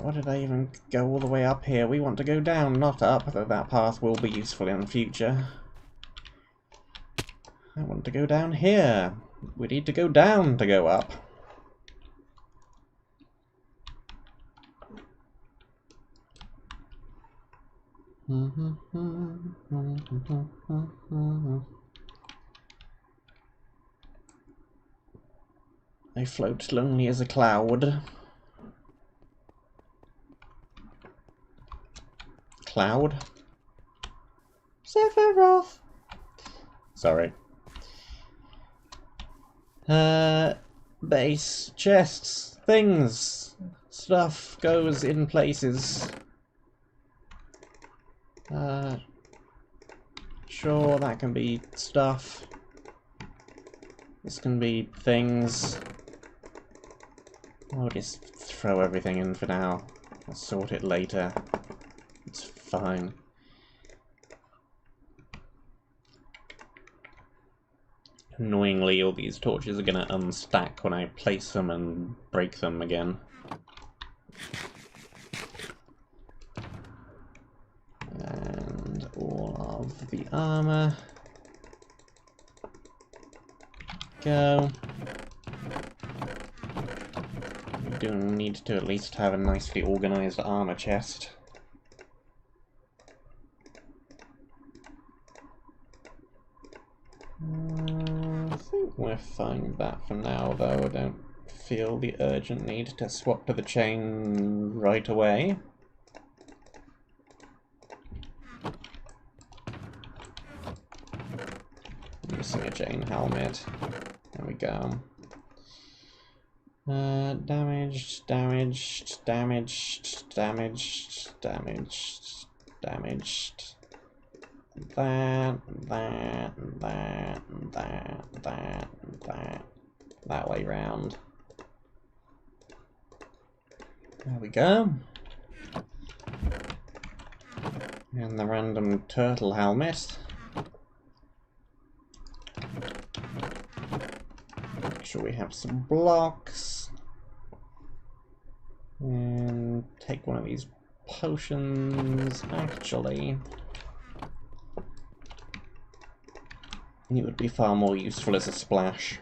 Why did I even go all the way up here? We want to go down, not up, though that path will be useful in the future. I want to go down here. We need to go down to go up. I float lonely as a cloud. Cloud? Sephiroth! Sorry. Base, chests, things, stuff goes in places. Sure, that can be stuff. This can be things. I'll just throw everything in for now. I'll sort it later. It's fine. Annoyingly, all these torches are gonna unstack when I place them and break them again. And all of the armor. Go. We do need to at least have a nicely organized armor chest. I think we're fine with that for now, though. I don't feel the urgent need to swap to the chain right away. Missing a chain helmet. There we go. Damaged, damaged, damaged, damaged, damaged, damaged. That way round. There we go. And the random turtle helmet. Make sure we have some blocks. And take one of these potions, actually. It would be far more useful as a splash.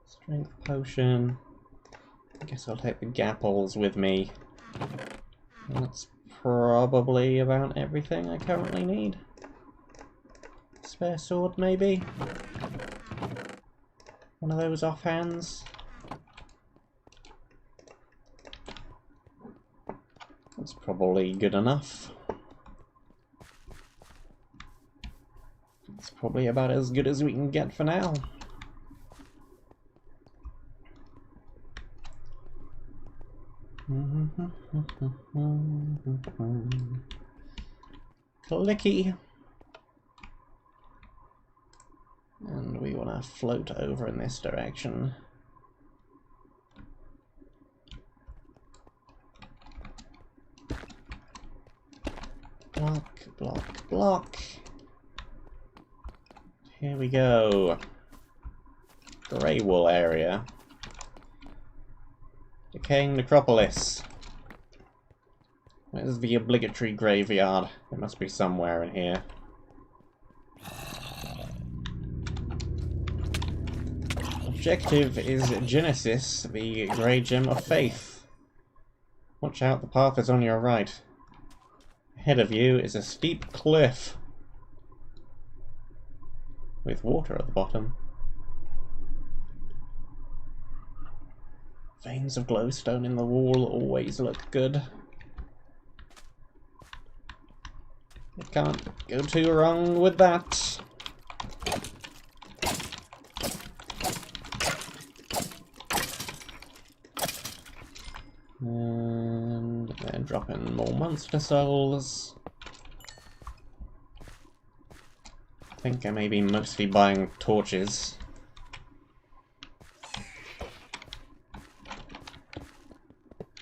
Strength potion. I guess I'll take the gapples with me. And that's probably about everything I currently need. Spare sword, maybe? One of those offhands? That's probably good enough. It's probably about as good as we can get for now. Clicky. And we want to float over in this direction. Block, block, block. Here we go. Grey wool area. Decaying necropolis. Where's the obligatory graveyard? It must be somewhere in here. Objective is Genesis, the Grey Gem of Faith. Watch out, the path is on your right. Ahead of you is a steep cliff with water at the bottom. Veins of glowstone in the wall always look good. You can't go too wrong with that. And they're dropping more monster souls. I think I may be mostly buying torches.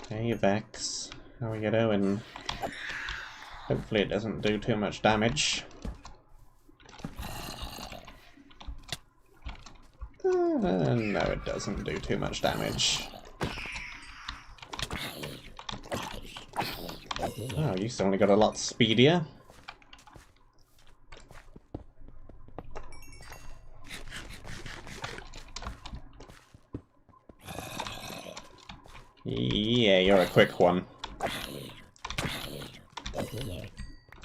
Hey Vex, how are you doing? Hopefully it doesn't do too much damage. No, it doesn't do too much damage. Oh, you suddenly got a lot speedier. Yeah, you're a quick one.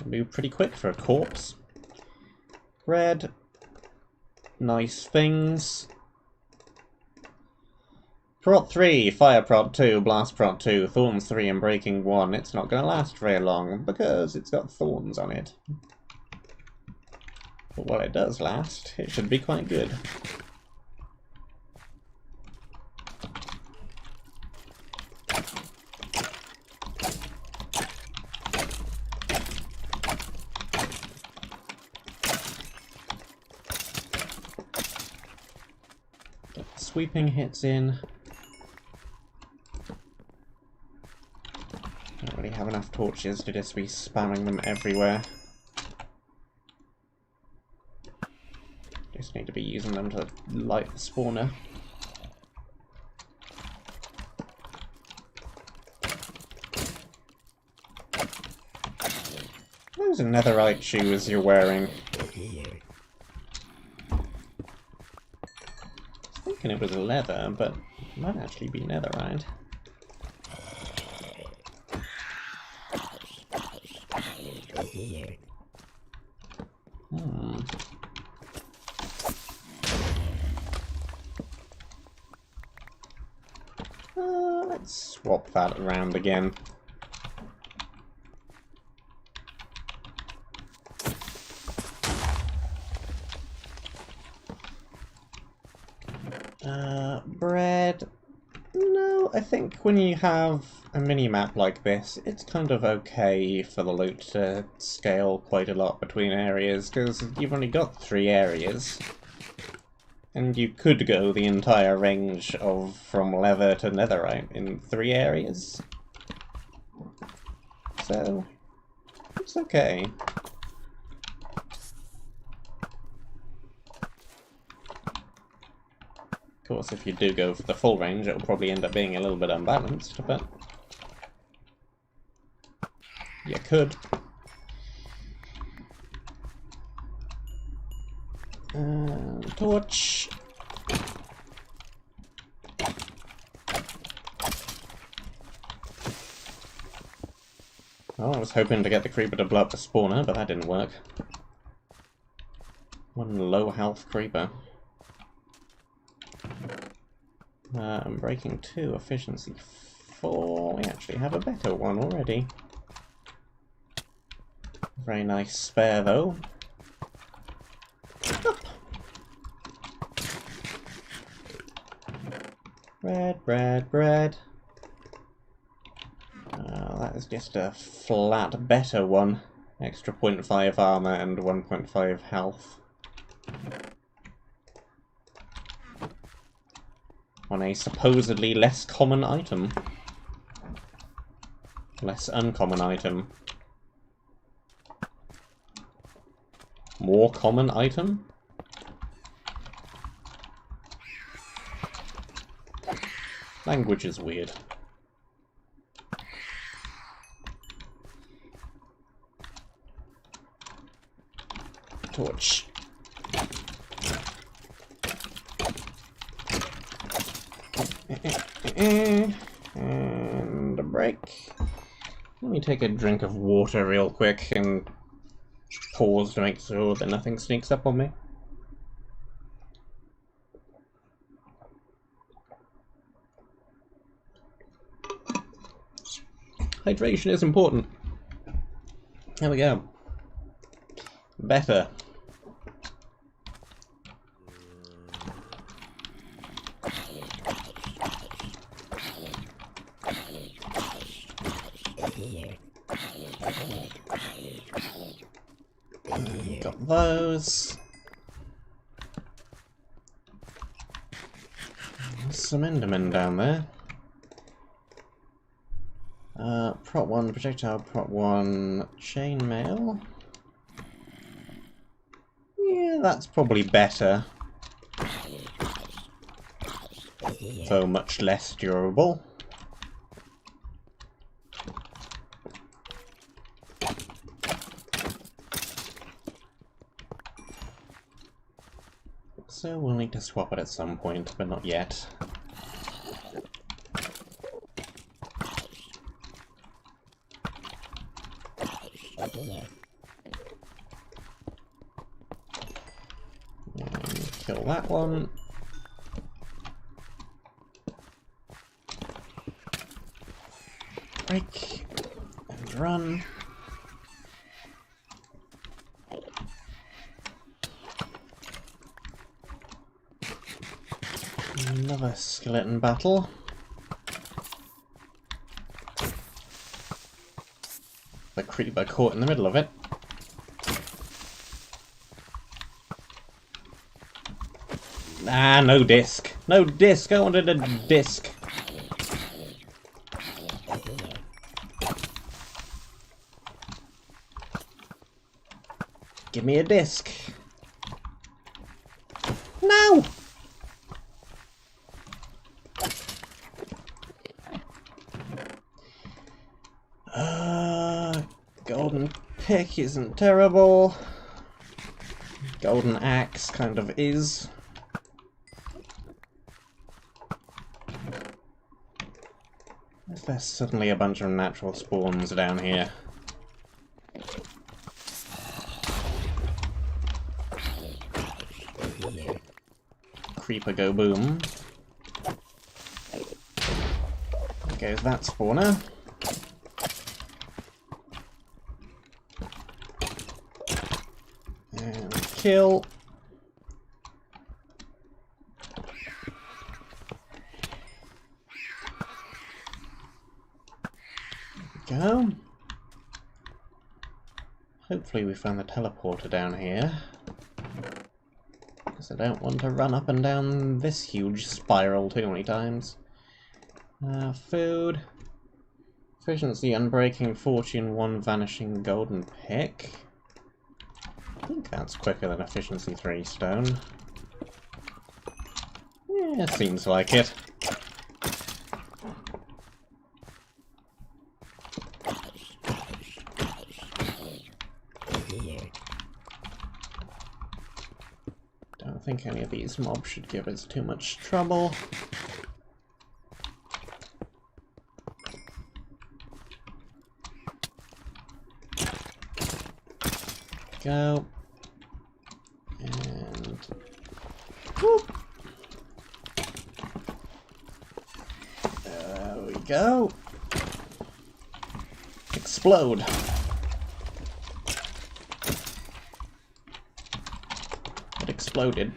Move pretty quick for a corpse. Red. Nice things. Prot 3, Fire Prot 2, Blast Prot 2, Thorns 3 and Breaking 1. It's not going to last very long because it's got thorns on it. But while it does last, it should be quite good. Get sweeping hits in. Don't really have enough torches to just be spamming them everywhere. Just need to be using them to light the spawner. Those are netherite shoes you're wearing. I was thinking it was leather, but it might actually be netherite. Let's swap that around again. Bread. No, I think when you have a mini-map like this, it's kind of okay for the loot to scale quite a lot between areas, because you've only got 3 areas. And you could go the entire range of from leather to netherite in 3 areas. So, it's okay. Of course, if you do go for the full range, it'll probably end up being a little bit unbalanced, but you could. Torch. Oh, I was hoping to get the creeper to blow up the spawner, but that didn't work. One low health creeper. I'm breaking 2, efficiency 4. We actually have a better one already. Very nice spare though. Up. Bread, bread, bread. That is just a flat better one. Extra 0.5 armor and 1.5 health. On a supposedly less common item. Less uncommon item. More common item? Language is weird. torch. And a break. Let me take a drink of water real quick and pause to make sure that nothing sneaks up on me. Hydration is important. There we go. Better. Got those. There's some Endermen down there. Prop 1 projectile, prop 1 chainmail. Yeah, that's probably better. Though much less durable. So we'll need to swap it at some point, but not yet. And kill that one. Break and run. Another skeleton battle. The creeper caught in the middle of it. Ah, no disc. No disc. I wanted a disc. Give me a disc. No! Golden pick isn't terrible. Golden axe kind of is. If there's suddenly a bunch of natural spawns down here. Creeper go boom. There goes that spawner. And kill. There we go. Hopefully we found the teleporter down here. Because I don't want to run up and down this huge spiral too many times. Food. Efficiency, unbreaking, fortune, 1 vanishing golden pick. I think that's quicker than efficiency 3 stone. Yeah, seems like it. Don't think any of these mobs should give us too much trouble. Go. And whoop. There we go. Explode. It exploded.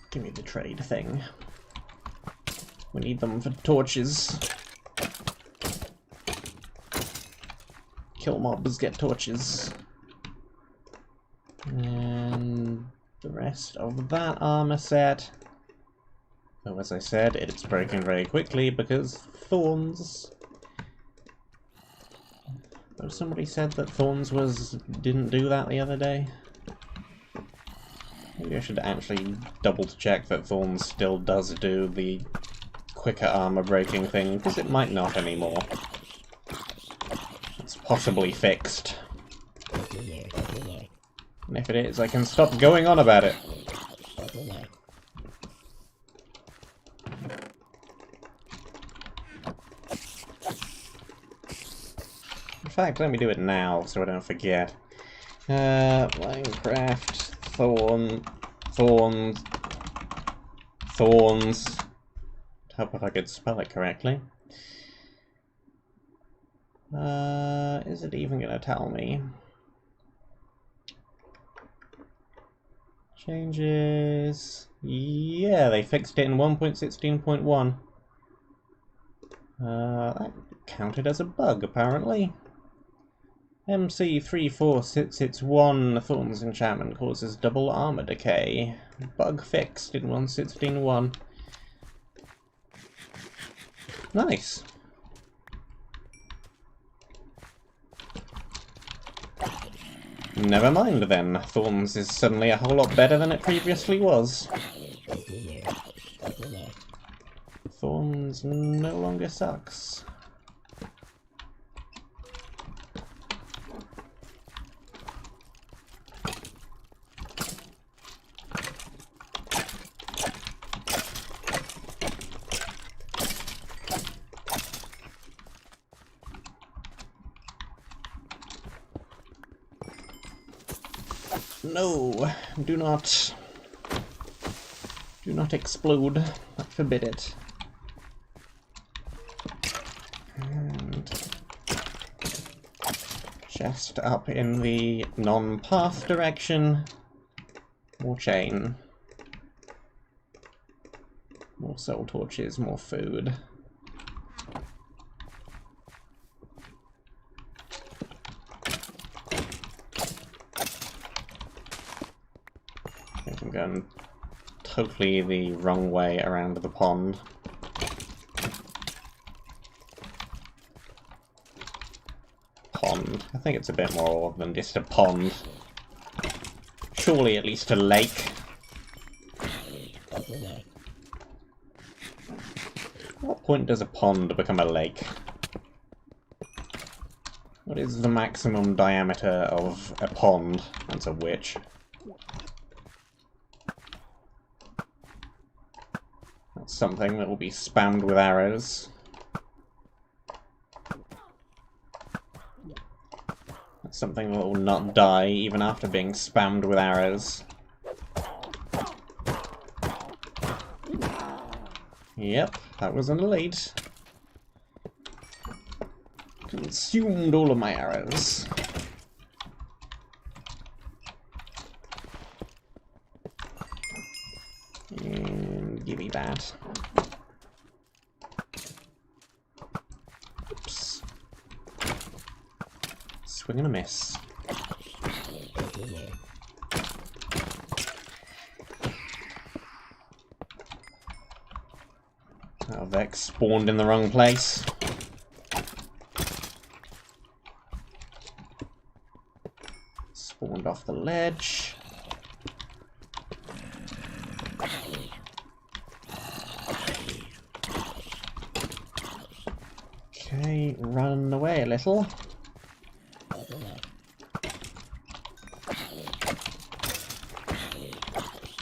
Give me the trade thing. We need them for torches. Kill mobs, get torches. And the rest of that armor set. Though as I said, it's broken very quickly because thorns. Though somebody said that thorns didn't do that the other day. Maybe I should actually double check that thorns still does do the quicker armor breaking thing, because it might not anymore. It's possibly fixed. And if it is, I can stop going on about it. In fact, let me do it now, so I don't forget. Minecraft, thorns. Hope if I could spell it correctly. Is it even gonna tell me? Changes. Yeah, they fixed it in 1.16.1. That counted as a bug, apparently. MC3461 Thorns enchantment causes double armor decay. Bug fixed in 1.16.1. Nice. Never mind then. Thorns is suddenly a whole lot better than it previously was. Thorns no longer sucks. No, do not explode. I forbid it. And just up in the non-path direction, more chain, more soul torches, more food. I'm going totally the wrong way around the pond. Pond. I think it's a bit more than just a pond. Surely at least a lake. What point does a pond become a lake? What is the maximum diameter of a pond? That's a witch. That's something that will be spammed with arrows. That's something that will not die even after being spammed with arrows. Yep, that was an elite. Consumed all of my arrows. And give me that. Oops. Swing and a miss. Oh, Vex spawned in the wrong place. Spawned off the ledge. Okay, run away a little.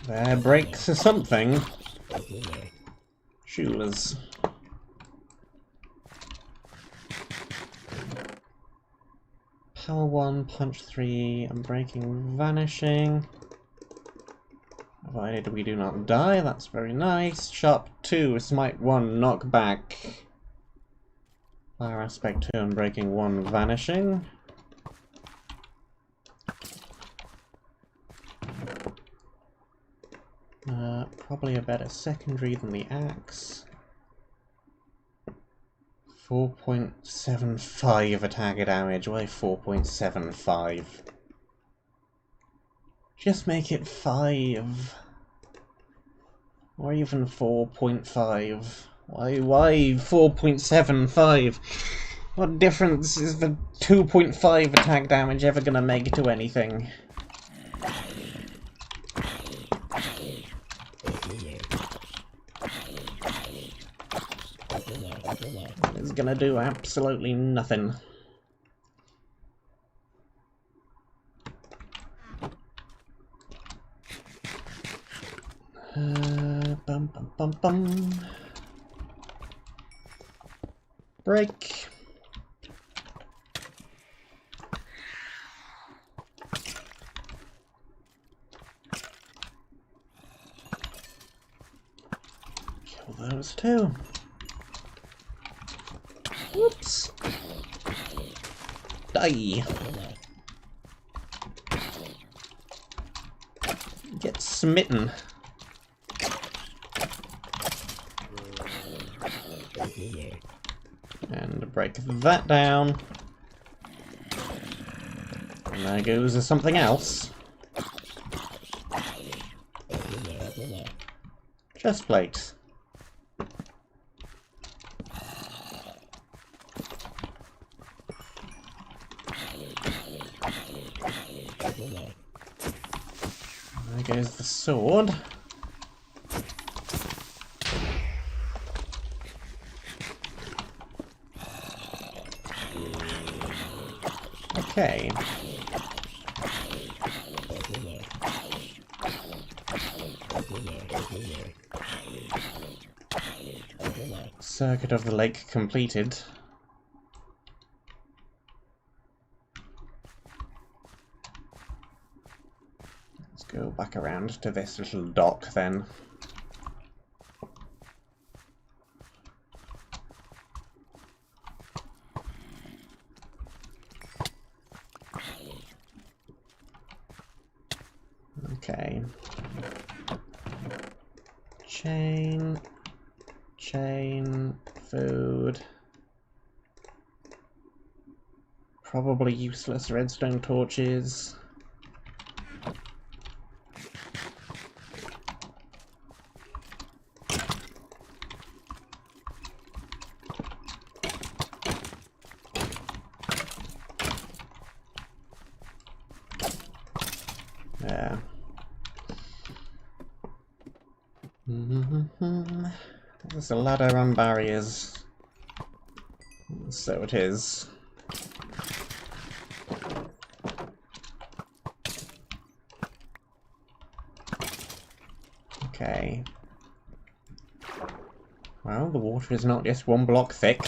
There breaks something. Shoeless. Power 1, punch 3, unbreaking, vanishing. Provided we do not die, that's very nice. Sharp 2, smite 1, knock back. Fire aspect 2, unbreaking 1, vanishing. Probably a better secondary than the axe. 4.75 attack damage. Why 4.75? Just make it 5. Or even 4.5. Why 4.75? What difference is the 2.5 attack damage ever gonna make to anything? It's gonna do absolutely nothing. Bum bum bum bum. Break. Kill those too. Whoops. Die. Get smitten. And break that down. And there goes something else. Chest plate. There goes the sword. Okay. Circuit of the lake completed. Let's go back around to this little dock then. Okay. Chain, food. Probably useless redstone torches. Yeah. There's a ladder on barriers. So it is. Okay. Well, the water is not just one block thick.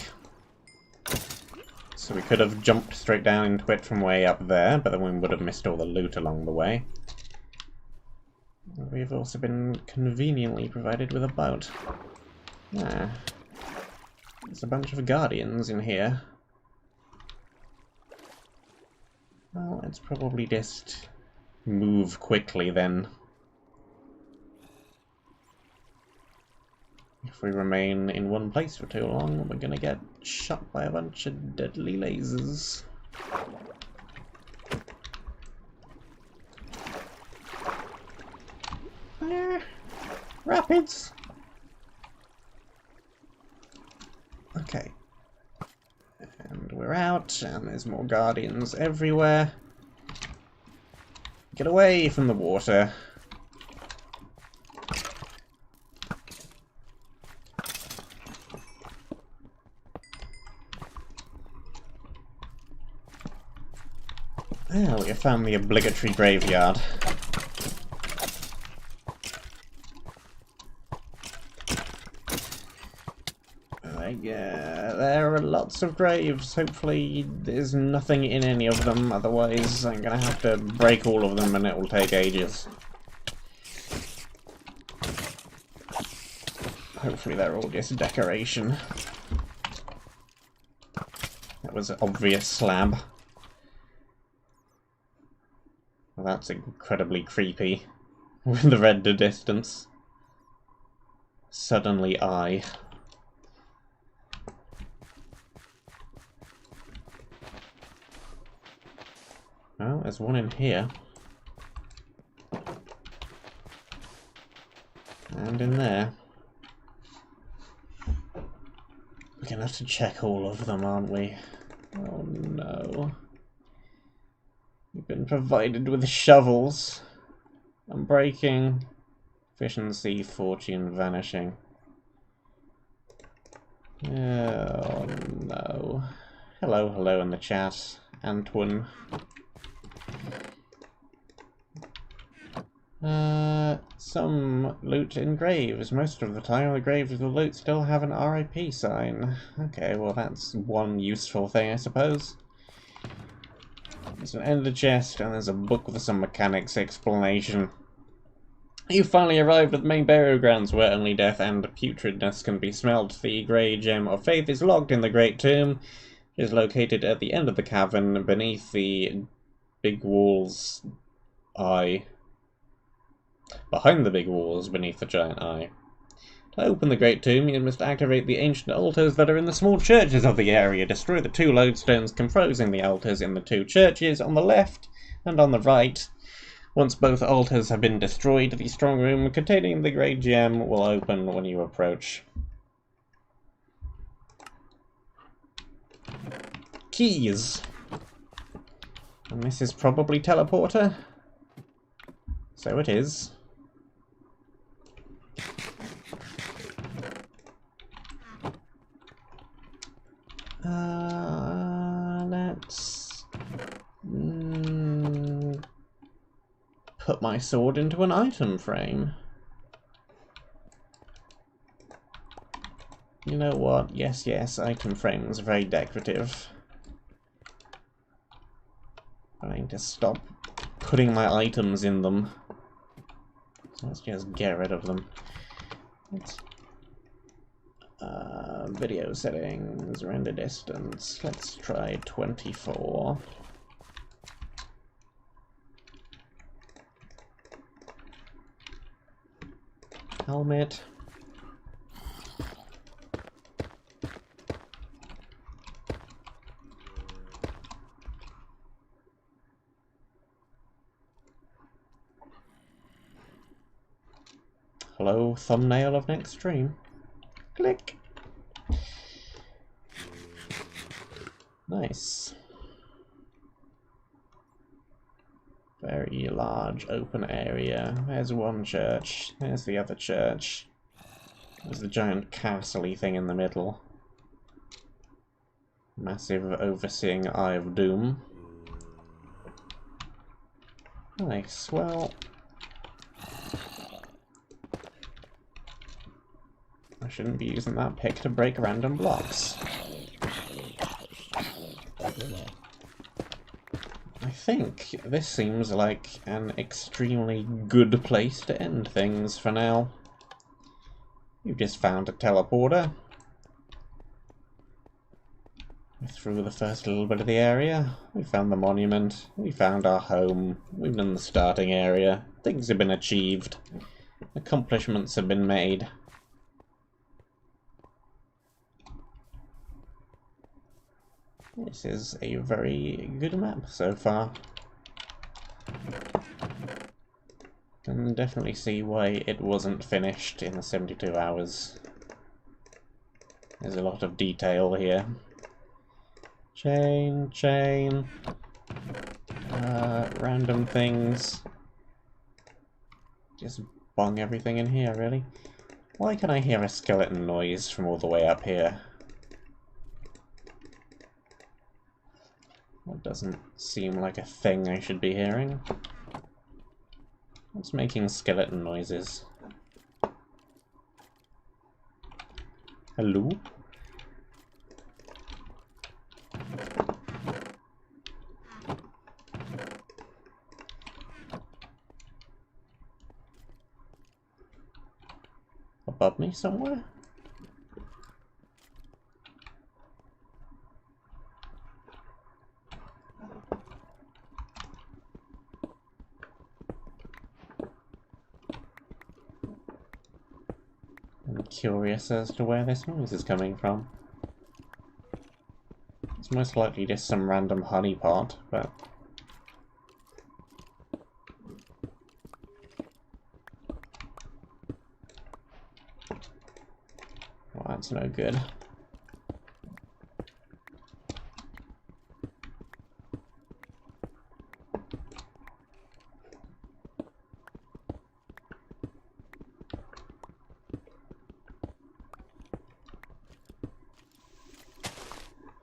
So we could have jumped straight down into it from way up there, but then we would have missed all the loot along the way. We've also been conveniently provided with a boat. Ah. There's a bunch of guardians in here. Well, let's probably just move quickly then. If we remain in one place for too long, we're gonna get shot by a bunch of deadly lasers. Rapids! Okay. And we're out, and there's more guardians everywhere. Get away from the water. Well, we have found the obligatory graveyard. Yeah, there are lots of graves. Hopefully there's nothing in any of them, otherwise I'm gonna have to break all of them and it will take ages. Hopefully they're all just decoration. That was an obvious slab. Well, that's incredibly creepy. With the red distance. Suddenly I. Well, there's one in here. And in there. We're gonna have to check all of them, aren't we? Oh no. We've been provided with shovels. I'm breaking. Efficiency, fortune, vanishing. Oh no. Hello in the chat, Antoine. Some loot in graves. Most of the time the graves with the loot still have an RIP sign. Okay, well that's one useful thing, I suppose. There's an ender chest, and there's a book with some mechanics explanation. You finally arrived at the main burial grounds where only death and putridness can be smelt. The grey gem of faith is locked in the Great Tomb. It is located at the end of the cavern beneath the big wall's eye. Behind the big walls beneath the giant eye. To open the Great Tomb, you must activate the ancient altars that are in the small churches of the area. Destroy the 2 lodestones composing the altars in the 2 churches on the left and on the right. Once both altars have been destroyed, the strong room containing the Great Gem will open when you approach. Keys! And this is probably teleporter. So it is. Let's put my sword into an item frame. You know what? Yes, item frames are very decorative. I need to stop putting my items in them. So let's just get rid of them. Let's video settings, render distance, let's try 24. Helmet. Hello, thumbnail of next stream. Click. Nice. Very large open area. There's one church. There's the other church. There's the giant castle-y thing in the middle. Massive overseeing Eye of Doom. Nice. Well, I shouldn't be using that pick to break random blocks. I think this seems like an extremely good place to end things for now. We've just found a teleporter. Through the first little bit of the area. We found the monument. We found our home. We've done the starting area. Things have been achieved. Accomplishments have been made. This is a very good map so far. Can definitely see why it wasn't finished in the 72 hours. There's a lot of detail here. Chain. Random things. Just bong everything in here, really. Why can I hear a skeleton noise from all the way up here? That doesn't seem like a thing I should be hearing. What's making skeleton noises? Hello? Above me somewhere? I'm curious as to where this noise is coming from. It's most likely just some random honeypot, but... well, that's no good.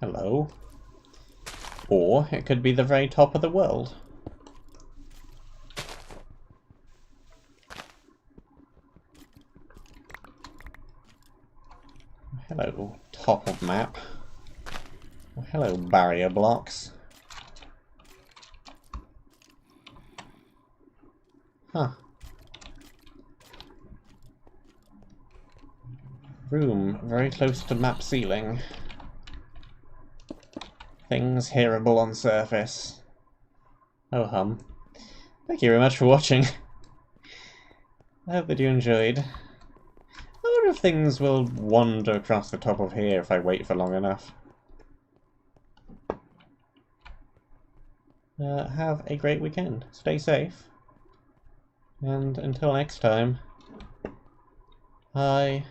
Hello. Or it could be the very top of the world. Hello, top of map. Oh, hello, barrier blocks. Huh. Room very close to map ceiling. Things hearable on surface. Oh hum. Thank you very much for watching. I hope that you enjoyed. I wonder if things will wander across the top of here if I wait for long enough. Have a great weekend. Stay safe. And until next time, I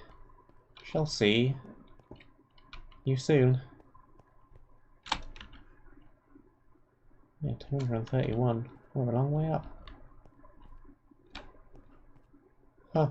shall see you soon. Yeah, 231. We're a long way up. Huh.